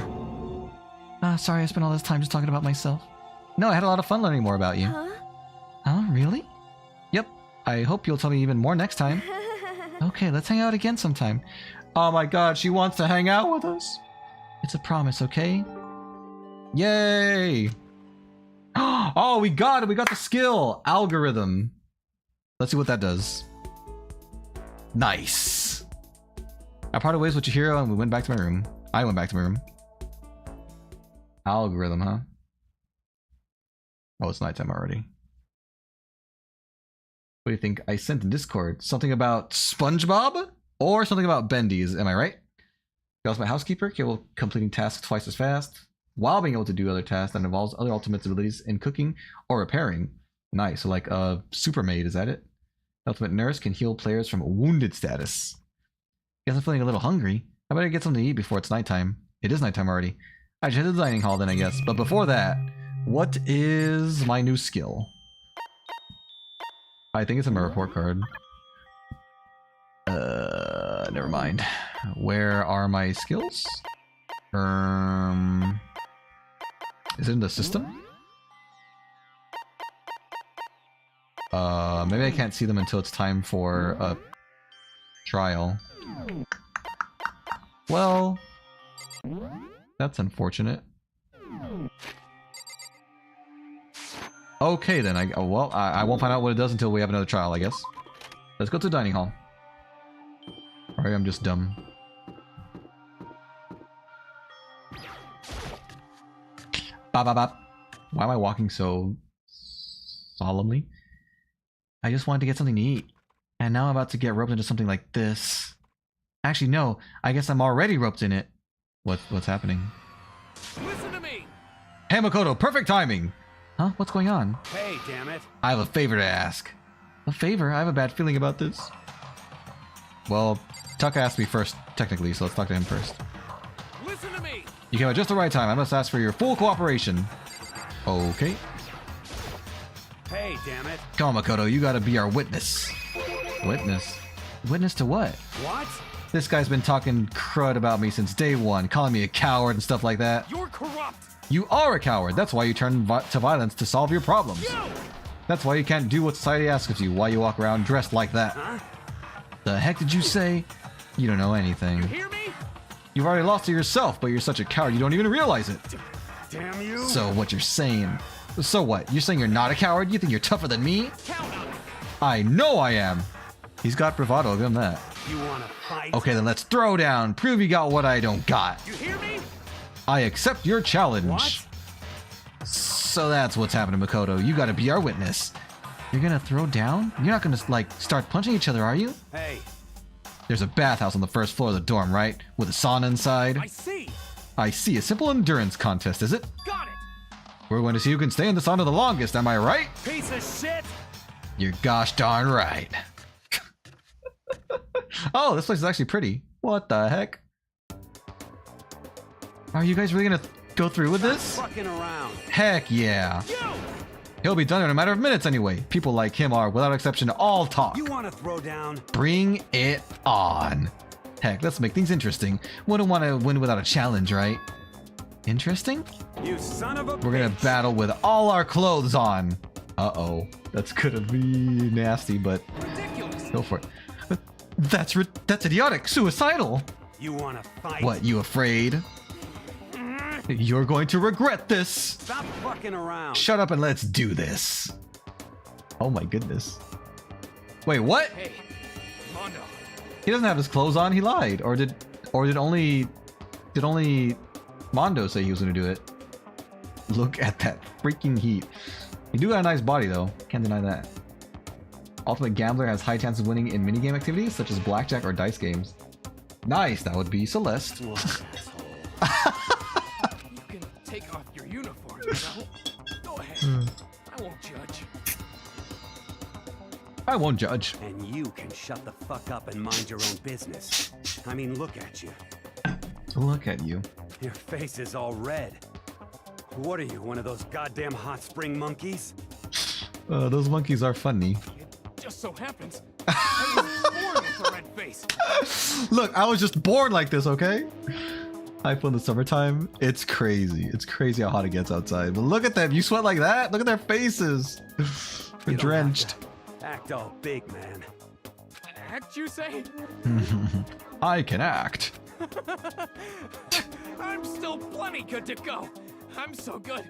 Sorry I spent all this time just talking about myself. No, I had a lot of fun learning more about you. Huh? Oh, really? Yep. I hope you'll tell me even more next time. Okay, let's hang out again sometime. Oh my god, she wants to hang out with us. It's a promise, okay? Yay! Oh, we got it! We got the skill! Algorithm. Let's see what that does. Nice! I parted ways with Chihiro and we went back to my room. I went back to my room. Algorithm, huh? Oh, it's nighttime already. What do you think I sent in Discord? Something about SpongeBob? Or something about Bendy's, am I right? Also, my housekeeper, capable of completing tasks twice as fast, while being able to do other tasks that involves other ultimate abilities in cooking or repairing. Nice, so like a super maid, is that it? Ultimate nurse can heal players from wounded status. Guess I'm feeling a little hungry. I better get something to eat before it's nighttime. It is nighttime already. I should head to the dining hall then, I guess. But before that, what is my new skill? I think it's in my report card. Never mind. Where are my skills? Is it in the system? Maybe I can't see them until it's time for a trial. Well, that's unfortunate. Okay then, I won't find out what it does until we have another trial, I guess. Let's go to the dining hall. Or maybe I'm just dumb. Bop, bop, bop. Why am I walking so solemnly? I just wanted to get something to eat. And now I'm about to get roped into something like this. Actually, no. I guess I'm already roped in it. What's happening? Listen to me! Hey, Makoto, perfect timing! Huh? What's going on? Hey, damn it. I have a favor to ask. A favor? I have a bad feeling about this. Well, Tuck asked me first, technically, so let's talk to him first. Listen to me! You came at just the right time. I must ask for your full cooperation. Okay. Hey, damn it. Come on, Makoto, you gotta be our witness. Witness? Witness to what? What? This guy's been talking crud about me since day one, calling me a coward and stuff like that. You're corrupt! You are a coward. That's why you turn to violence to solve your problems. You! That's why you can't do what society asks of you, why you walk around dressed like that. Huh? The heck did you say? You don't know anything. You hear me? You've already lost to yourself, but you're such a coward you don't even realize it. Damn you. So what you're saying? So what? You're saying you're not a coward? You think you're tougher than me? Count on it! I know I am. He's got bravado, I'll give him that. You wanna fight? Okay, then let's throw down. Prove you got what I don't got. You hear me? I accept your challenge. What? So that's what's happening, Makoto. You gotta be our witness. You're gonna throw down? You're not gonna, like, start punching each other, are you? Hey, There's a bathhouse on the first floor of the dorm, right? With a sauna inside? I see! I see. A simple endurance contest, is it? Got it! We're going to see who can stay in the sauna the longest, am I right? Piece of shit! You're gosh darn right. Oh, this place is actually pretty. What the heck? Are you guys really gonna go through with Stop this? fucking around. Heck yeah. You! He'll be done in a matter of minutes anyway. People like him are, without exception, all talk. You want to throw down? Bring it on. Heck, let's make things interesting. Wouldn't want to win without a challenge, right? Interesting? You son of a We're gonna bitch. battle with all our clothes on. Uh-oh. That's gonna be nasty, but Ridiculous. go for it. That's idiotic. Suicidal. You want to fight? What, you afraid? You're going to regret this. Stop fucking around. Shut up and let's do this. Oh my goodness. Wait, what? Hey, Mondo. He doesn't have his clothes on. He lied. Or did only Mondo say he was gonna do it? Look at that freaking heat. You do got a nice body though. Can't deny that. Ultimate Gambler has high chances of winning in minigame activities such as blackjack or dice games. Nice. That would be Celeste. You can take off your uniform, you know? Go ahead. I won't judge. I won't judge. And you can shut the fuck up and mind your own business. I mean, look at you. Look at you. Your face is all red. What are you, one of those goddamn hot spring monkeys? Those monkeys are funny. It just so happens I was born with a red face. Look, I was just born like this, okay? High in the summertime. It's crazy. It's crazy how hot it gets outside. But look at them. You sweat like that? Look at their faces. They're You don't drenched. have to act all big, man. Act, you say? I can act. I'm still plenty good to go. I'm so good,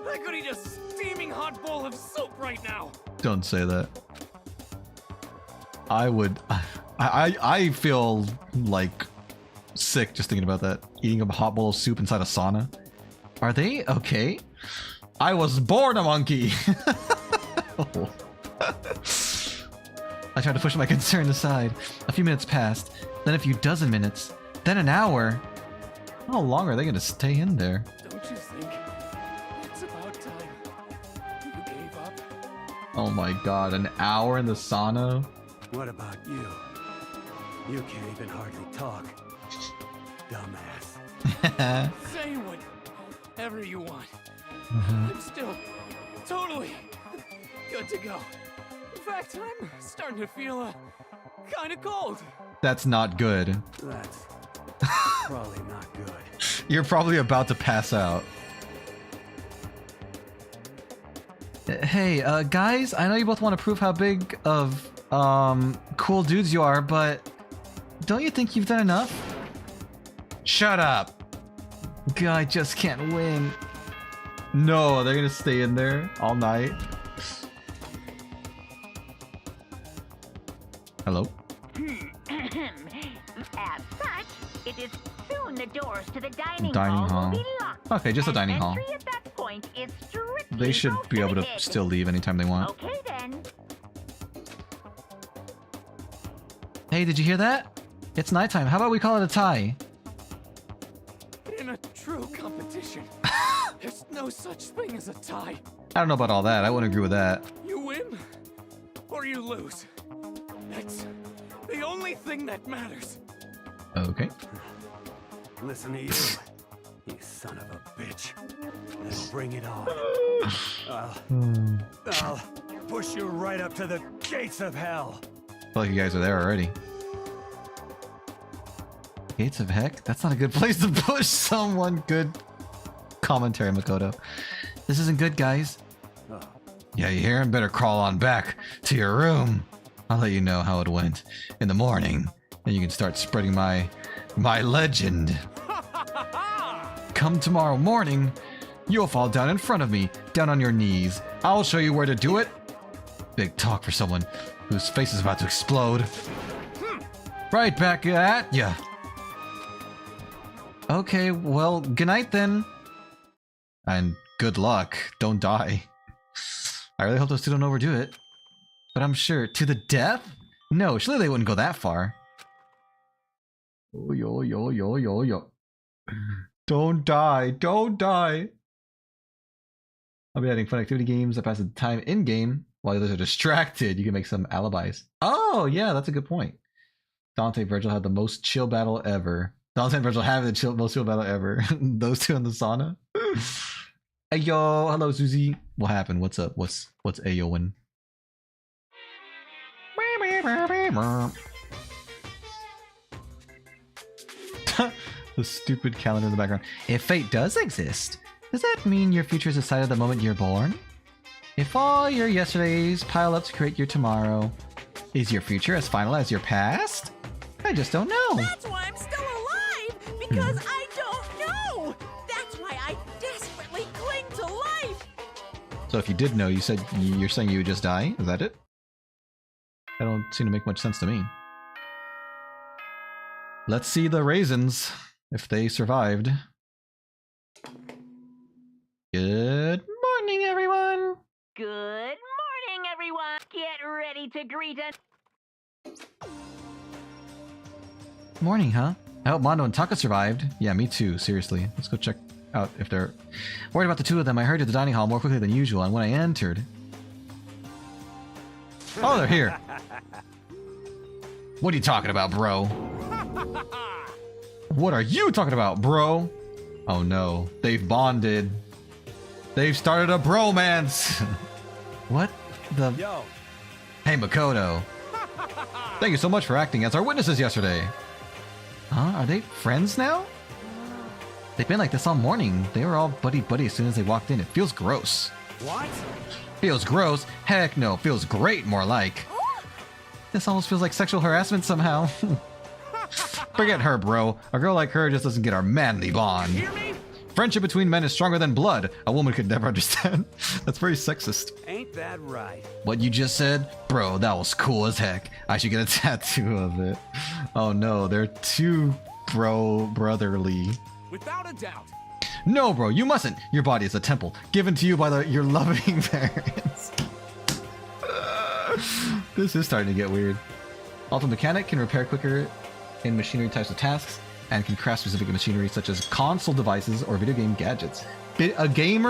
I could eat a steaming hot bowl of soup right now. Don't say that. I would. I feel like sick just thinking about that. Eating a hot bowl of soup inside a sauna. Are they okay? I was born a monkey. Oh. I tried to push my concern aside. A few minutes passed, then a few dozen minutes, then an hour. How long are they gonna stay in there? Don't you think it's about time you gave up? Oh my god, an hour in the sauna? What about you? You can't even hardly talk. Dumbass. Say whatever you want. I'm still totally good to go. In fact, I'm starting to feel kind of cold. That's not good. That's probably not good. You're probably about to pass out. Hey, guys, I know you both want to prove how big of, cool dudes you are, but don't you think you've done enough? Shut up! I just can't win. No, they're gonna stay in there all night. Hello? As such, it is soon the doors to the dining Dining hall will hall. be locked. Okay, just a and dining hall. entry at that point is strictly They should be able to prohibited. still leave anytime they want. Okay then. Hey, did you hear that? It's nighttime. How about we call it a tie? In a true competition, there's no such thing as a tie. I don't know about all that. I wouldn't agree with that. You win or you lose. That's the only thing that matters. Okay. Listen to you, you son of a bitch. Then bring it on. I'll push you right up to the gates of hell. I feel like you guys are there already. Gates of heck? That's not a good place to push someone. Good commentary, Makoto. This isn't good, guys. Oh, Yeah, you hear him? Better crawl on back to your room. I'll let you know how it went in the morning. Then you can start spreading my legend. Come tomorrow morning, you'll fall down in front of me, down on your knees. I'll show you where to do it. Big talk for someone whose face is about to explode. Right back at ya. Okay, well, good night then. And good luck. Don't die. I really hope those two don't overdo it. But I'm sure. To the death? No, surely they wouldn't go that far. Oh, yo. Don't die. Don't die. I'll be adding fun activity games that pass the time in-game while the others are distracted. You can make some alibis. Oh, yeah, that's a good point. Dante Virgil had the most chill battle ever. Dante and Virgil have the most chill battle ever. Those two in the sauna. Hey yo, hello Susie. What happened? What's up? What's Ayoing? The stupid calendar in the background. If fate does exist, does that mean your future is decided the moment you're born? If all your yesterdays pile up to create your tomorrow, is your future as final as your past? I just don't know. That's why I'm still alive, because I don't know. That's why I desperately cling to life. So if you did know, you're saying you would just die? Is that it? That don't seem to make much sense to me. Let's see the raisins, if they survived. Good morning, everyone! Good morning, everyone. Get ready to greet us. Morning, huh? I hope Mondo and Taka survived. Yeah, me too, seriously. Let's go check out if they're... Worried about the two of them, I hurried to the dining hall more quickly than usual, and when I entered... Oh, they're here! What are you talking about, bro? What are you talking about, bro? Oh no, they've bonded. They've started a bromance! What the... Yo. Hey, Makoto. Thank you so much for acting as our witnesses yesterday. Huh? Are they friends now? They've been like this all morning. They were all buddy-buddy as soon as they walked in. It feels gross. What? Feels gross? Heck no, feels great, more like. This almost feels like sexual harassment somehow. Forget her, bro. A girl like her just doesn't get our manly bond. Hear me? Friendship between men is stronger than blood. A woman could never understand. That's very sexist. Ain't that right? What you just said? Bro, that was cool as heck. I should get a tattoo of it. Oh no, they're too brotherly. Without a doubt. No, bro, you mustn't. Your body is a temple given to you by your loving parents. This is starting to get weird. Auto mechanic can repair quicker in machinery types of tasks and can craft specific machinery such as console devices or video game gadgets. A game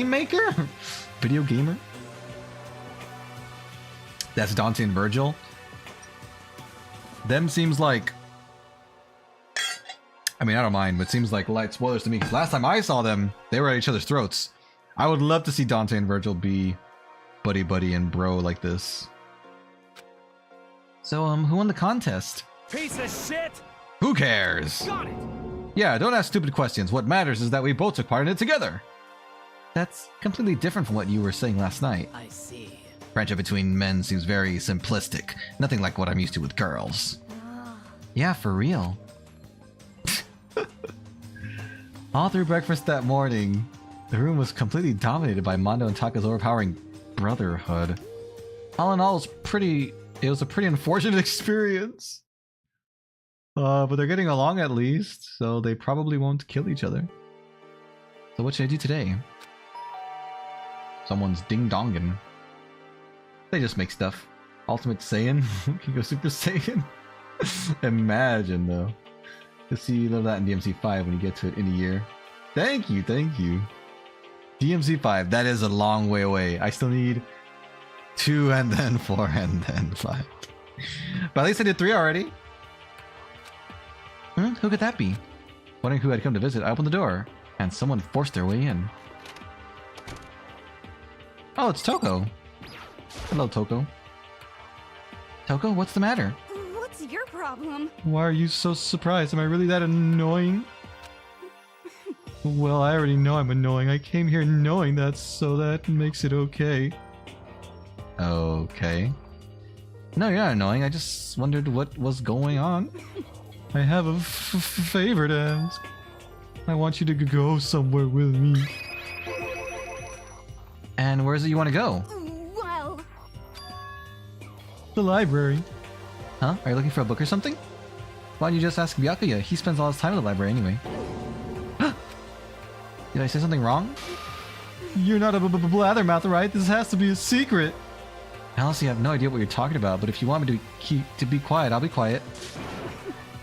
maker? Video gamer? That's Dante and Virgil. Them seems like... I mean, I don't mind, but it seems like light spoilers to me, because last time I saw them, they were at each other's throats. I would love to see Dante and Virgil be buddy and bro like this. So, who won the contest? Piece of shit! Who cares? Got it! Yeah, don't ask stupid questions. What matters is that we both took part in it together. That's completely different from what you were saying last night. I see. Friendship between men seems very simplistic. Nothing like what I'm used to with girls. Yeah, for real. All through breakfast that morning, the room was completely dominated by Mondo and Taka's overpowering brotherhood. All in all, it was a pretty unfortunate experience. But they're getting along at least, so they probably won't kill each other. So what should I do today? Someone's ding-donging. They just make stuff. Ultimate Saiyan? Can go Super Saiyan? Imagine, though. You'll see a little of that in DMC5 when you get to it in a year. Thank you. DMC5, that is a long way away. I still need 2 and then 4 and then 5. But at least I did 3 already. Who could that be? Wondering who had come to visit, I opened the door, and someone forced their way in. Oh, it's Toko. Hello, Toko. Toko, what's the matter? What's your problem? Why are you so surprised? Am I really that annoying? Well, I already know I'm annoying. I came here knowing that, so that makes it okay. Okay. No, you're not annoying. I just wondered what was going on. I have a favor to ask. I want you to go somewhere with me. And where is it you want to go? Well... The library. Huh? Are you looking for a book or something? Why don't you just ask Byakuya? He spends all his time in the library anyway. Did I say something wrong? You're not a blathermouth, right? This has to be a secret. I honestly have no idea what you're talking about, but if you want me to be quiet, I'll be quiet.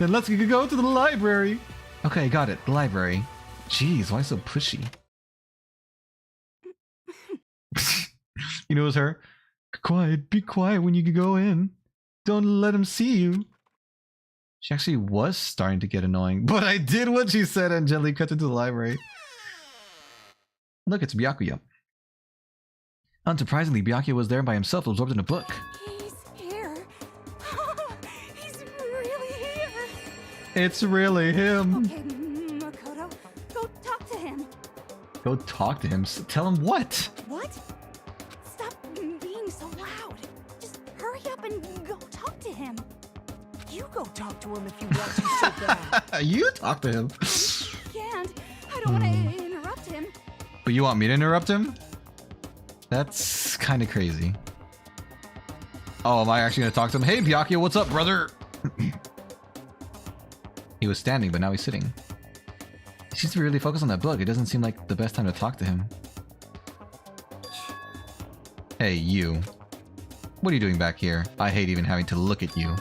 Then let's go to the library. Okay, got it. The library. Jeez, why so pushy? You know, it's her. Quiet. Be quiet when you go in. Don't let him see you. She actually was starting to get annoying, but I did what she said and gently cut into the library. Look, it's Byakuya. Unsurprisingly, Byakuya was there by himself, absorbed in a book. He's here. He's really here. It's really him. Okay, Makoto, go talk to him. Go talk to him. Tell him what? What? Stop being so loud. Just hurry up and go talk to him. You go talk to him if you want to so bad. You talk to him. Can't. I don't want to interrupt him. But you want me to interrupt him? That's kind of crazy. Oh, am I actually going to talk to him? Hey, Byakuya, what's up, brother? He was standing, but now he's sitting. He seems to be really focused on that book. It doesn't seem like the best time to talk to him. Hey, you. What are you doing back here? I hate even having to look at you.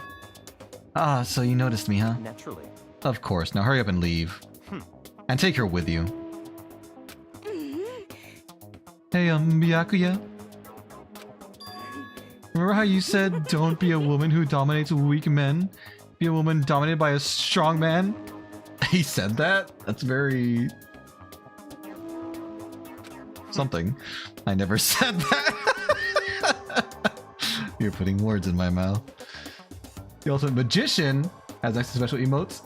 Ah, so you noticed me, huh? Naturally. Of course. Now hurry up and leave. And take her with you. Hey, Byakuya. Remember how you said don't be a woman who dominates weak men? Be a woman dominated by a strong man? He said that? That's very... something. I never said that. You're putting words in my mouth. The ultimate magician has access to special emotes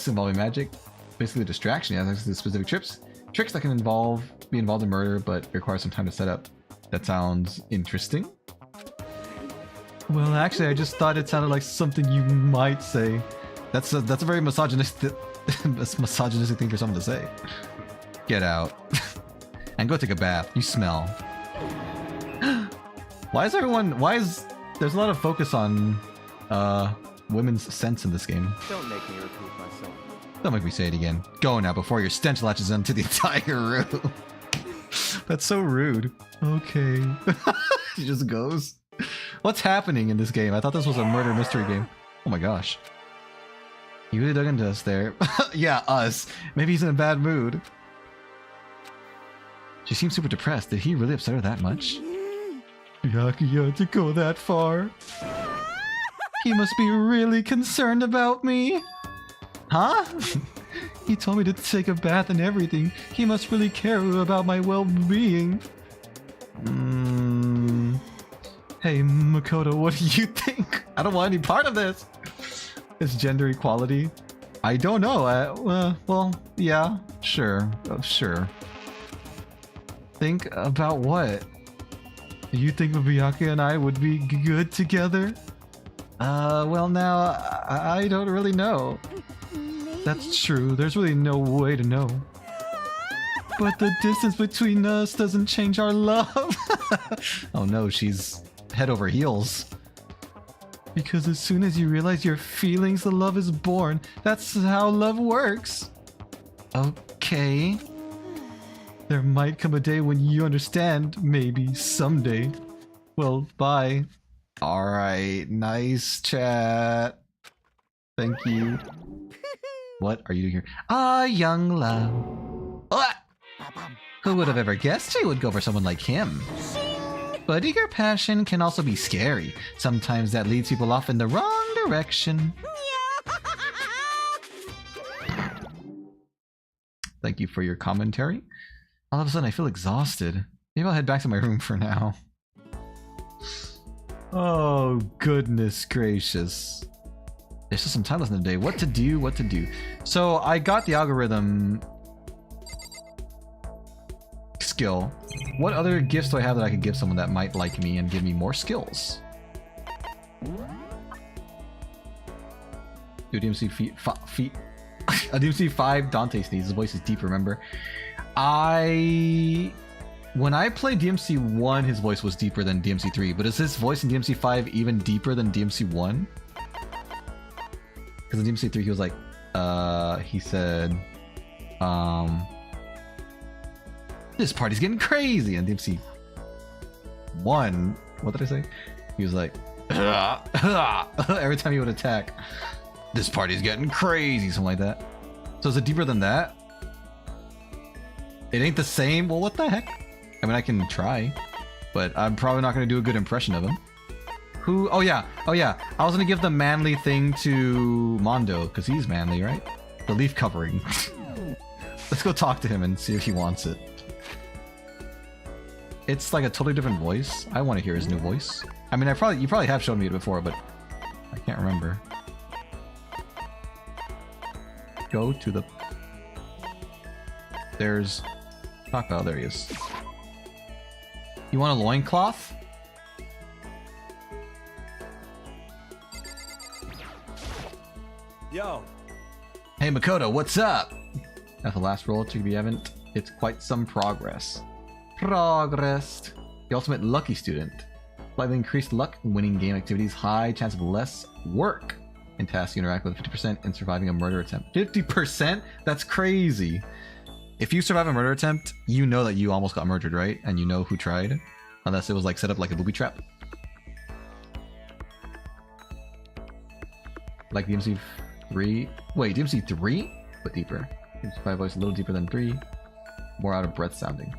involving magic. Basically a distraction. He has access to specific tricks that can be involved in murder, but require some time to set up. That sounds interesting. Well, actually, I just thought it sounded like something you might say. That's a very misogynistic thing for someone to say. Get out. And go take a bath. You smell. There's a lot of focus on women's scents in this game. Don't make me repeat myself. Don't make me say it again. Go now before your stench latches onto the entire room. That's so rude. Okay. She just goes. What's happening in this game? I thought this was a murder mystery game. Oh my gosh. You really dug into us there. Yeah, us. Maybe he's in a bad mood. She seems super depressed. Did he really upset her that much? Byakuya, to go that far? He must be really concerned about me. Huh? He told me to take a bath and everything. He must really care about my well-being. Hey, Makoto, what do you think? I don't want any part of this. It's gender equality. I don't know. Well, yeah, sure. Sure. Think about what? Do you think Byakuya and I would be good together? Well now, I don't really know. That's true, there's really no way to know. But the distance between us doesn't change our love. Oh no, she's head over heels. Because as soon as you realize your feelings, the love is born. That's how love works. Okay. There might come a day when you understand, maybe someday. Well, bye. Alright, nice chat. Thank you. What are you doing here? Ah, young love. Ah! Who would have ever guessed she would go for someone like him? But eager passion can also be scary. Sometimes that leads people off in the wrong direction. Thank you for your commentary. All of a sudden I feel exhausted. Maybe I'll head back to my room for now. Oh, goodness gracious. There's just some time left in the day. What to do. So I got the algorithm skill. What other gifts do I have that I could give someone that might like me and give me more skills? Do DMC feet. A DMC 5 Dante sneeze. His voice is deep, remember? When I played DMC 1, his voice was deeper than DMC 3, but is his voice in DMC 5 even deeper than DMC 1? Because in DMC 3 he was like, he said, this party's getting crazy. And DMC 1, what did I say? He was like, every time he would attack, this party's getting crazy, something like that. So is it deeper than that? It ain't the same? Well, what the heck? I mean, I can try, but I'm probably not going to do a good impression of him. Who? Oh yeah. Oh yeah. I was gonna give the manly thing to Mondo because he's manly, right? The leaf covering. Let's go talk to him and see if he wants it. It's like a totally different voice. I want to hear his new voice. I mean, you probably have shown me it before, but I can't remember. Go to the... There's... Oh, there he is. You want a loincloth? Yo. Hey Makoto, what's up? At the last roll to be haven't. It's quite some progress. Progressed. The ultimate lucky student. Slightly increased luck in winning game activities. High chance of less work in tasks you interact with. 50% in surviving a murder attempt. 50%? That's crazy. If you survive a murder attempt, you know that you almost got murdered, right? And you know who tried. Unless it was like set up like a booby trap. Like DMC 3. Wait, DMC 3? But deeper. DMC 5 voice a little deeper than 3. More out of breath sounding.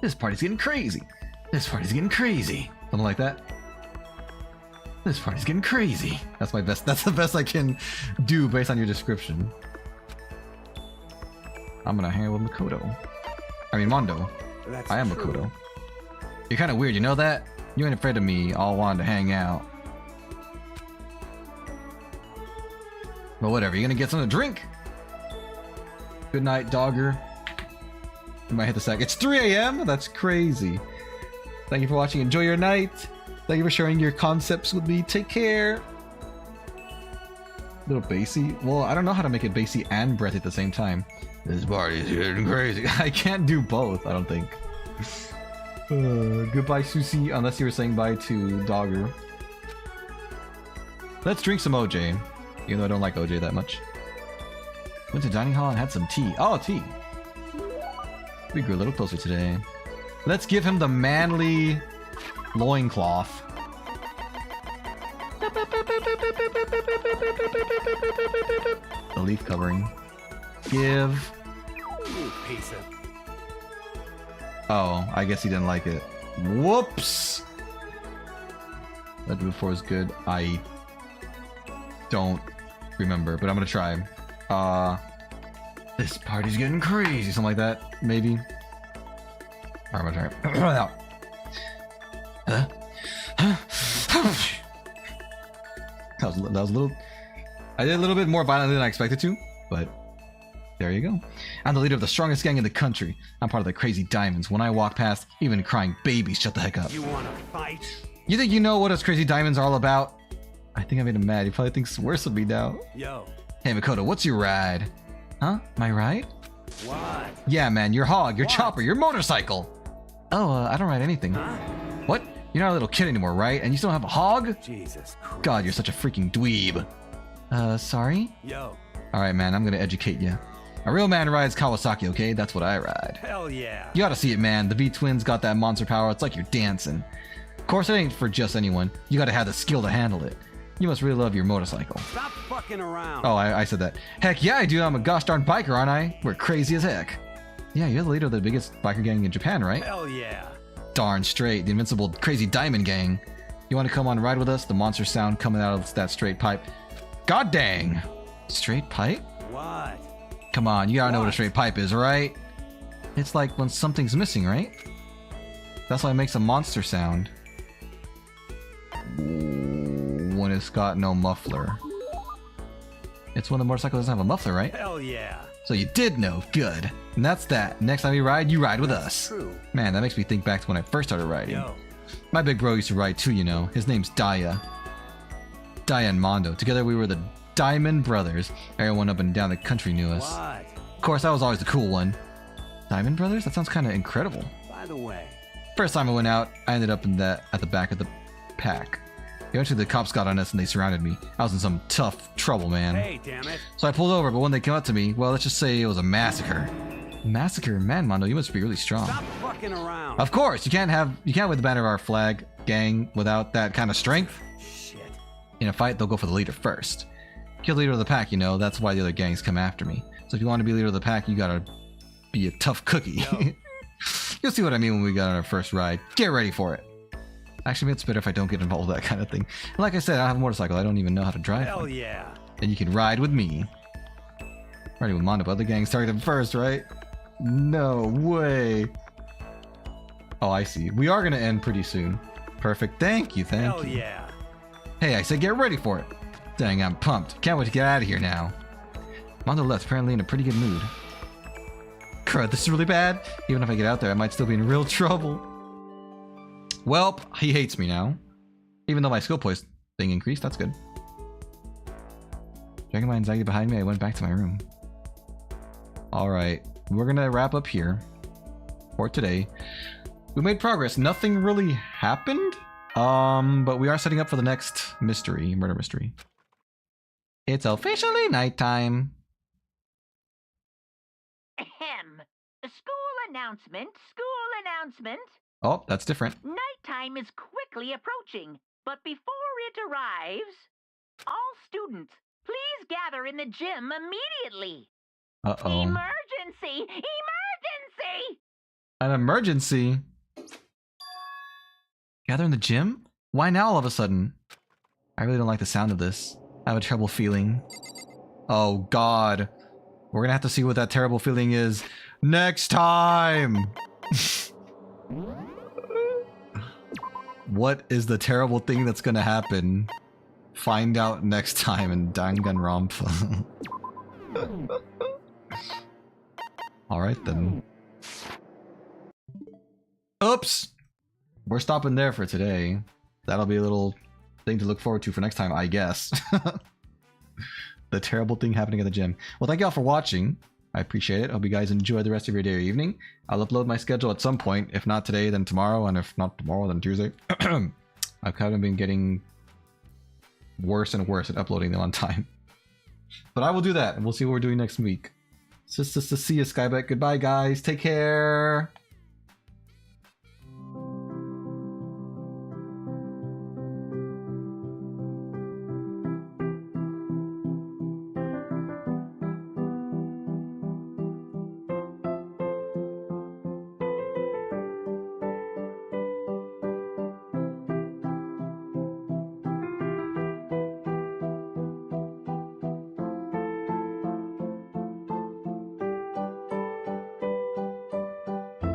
This party's getting crazy. This party's getting crazy. Something like that. This party's getting crazy. That's my best. That's the best I can do based on your description. I'm gonna hang out with Makoto. I mean Mondo. I am Makoto. You're kind of weird, you know that? You ain't afraid of me. All wanted to hang out. Well, whatever. You gonna get something to drink? Good night, dogger. You might hit the sack. It's 3 a.m.? That's crazy. Thank you for watching. Enjoy your night. Thank you for sharing your concepts with me. Take care. Little bassy. Well, I don't know how to make it bassy and breathy at the same time. This party's getting crazy. I can't do both, I don't think. Goodbye, Susie, unless you were saying bye to Dogger. Let's drink some OJ, even though I don't like OJ that much. Went to dining hall and had some tea. Oh, tea. We grew a little closer today. Let's give him the manly loincloth. The leaf covering. Give. Piece of... Oh, I guess he didn't like it. Whoops! That before is good. I don't remember, but I'm gonna try. This party's getting crazy. Something like that, maybe. Alright, I'm gonna try it. That was a little... I did a little bit more violently than I expected to, but there you go. I'm the leader of the strongest gang in the country. I'm part of the Crazy Diamonds. When I walk past, even crying babies shut the heck up. You wanna fight? You think you know what us Crazy Diamonds are all about? I think I made him mad. He probably thinks worse of me now. Yo. Hey Makoto, what's your ride? Huh? My ride? What? Yeah, man, your hog, your What? chopper, your motorcycle. Oh, I don't ride anything. Huh? What? You're not a little kid anymore, right? And you still have a hog? Jesus Christ. God, you're such a freaking dweeb. Sorry? Yo. Alright, man, I'm gonna educate you. A real man rides Kawasaki, okay? That's what I ride. Hell yeah. You gotta see it, man. The V-Twins got that monster power. It's like you're dancing. Of course, it ain't for just anyone. You gotta have the skill to handle it. You must really love your motorcycle. Stop fucking around. Oh, I said that. Heck yeah, I do. I'm a gosh darn biker, aren't I? We're crazy as heck. Yeah, you're the leader of the biggest biker gang in Japan, right? Hell yeah. Darn straight. The invincible Crazy Diamond Gang. You want to come on ride with us? The monster sound coming out of that straight pipe. God dang. Straight pipe? What? Come on, you gotta know what a What? straight pipe is, right? It's like when something's missing, right? That's why it makes a monster sound. When it's got no muffler. It's when the motorcycle doesn't have a muffler, right? Hell yeah. So you did know. Good. And that's that. Next time you ride with us. True. Man, that makes me think back to when I first started riding. Yo. My big bro used to ride too, you know. His name's Daya. Daya and Mondo. Together we were the Diamond Brothers. Everyone up and down the country knew us. What? Of course, I was always the cool one. Diamond Brothers? That sounds kind of incredible. By the way. First time I went out, I ended up at the back of the pack. Eventually the cops got on us and they surrounded me. I was in some tough trouble, man. Hey, damn it. So I pulled over, but when they came up to me, well, let's just say it was a massacre. Massacre? Man, Mondo, you must be really strong. Stop fucking around. Of course, you can't wave the banner of our flag, gang, without that kind of strength. Shit. In a fight, they'll go for the leader first. Kill the leader of the pack, you know, that's why the other gangs come after me. So if you want to be leader of the pack, you gotta be a tough cookie. You'll see what I mean when we got on our first ride. Get ready for it. Actually, it's better if I don't get involved with that kind of thing. And like I said, I have a motorcycle. I don't even know how to drive Hell one. yeah. And you can ride with me. Already with Mondo, but other gangs target them first, right? No way. Oh, I see. We are going to end pretty soon. Perfect. Thank you. Thank Hell you. yeah. Hey, I said get ready for it. Dang, I'm pumped. Can't wait to get out of here now. Mondo left, apparently in a pretty good mood. Crud, this is really bad. Even if I get out there, I might still be in real trouble. Welp, he hates me now. Even though my skill points thing increased, that's good. Dragging my anxiety behind me, I went back to my room. Alright, we're gonna wrap up here for today. We made progress. Nothing really happened. But we are setting up for the next mystery, murder mystery. It's officially nighttime. Ahem. School announcement, school announcement. Oh, that's different. Nighttime is quickly approaching, but before it arrives, all students, please gather in the gym immediately. Uh-oh. Emergency! Emergency! An emergency? Gather in the gym? Why now all of a sudden? I really don't like the sound of this. I have a terrible feeling. Oh god. We're gonna have to see what that terrible feeling is next time! What is the terrible thing that's gonna happen? Find out next time in Danganronpa. Alright then. Oops! We're stopping there for today. That'll be a little thing to look forward to for next time, I guess. The terrible thing happening at the gym. Well, thank you all for watching. I appreciate it. Hope you guys enjoy the rest of your day or evening. I'll upload my schedule at some point. If not today, then tomorrow. And if not tomorrow, then Tuesday. I've kind of been getting worse and worse at uploading them on time. But I will do that, and we'll see what we're doing next week. See you, Skybet. Goodbye, guys. Take care.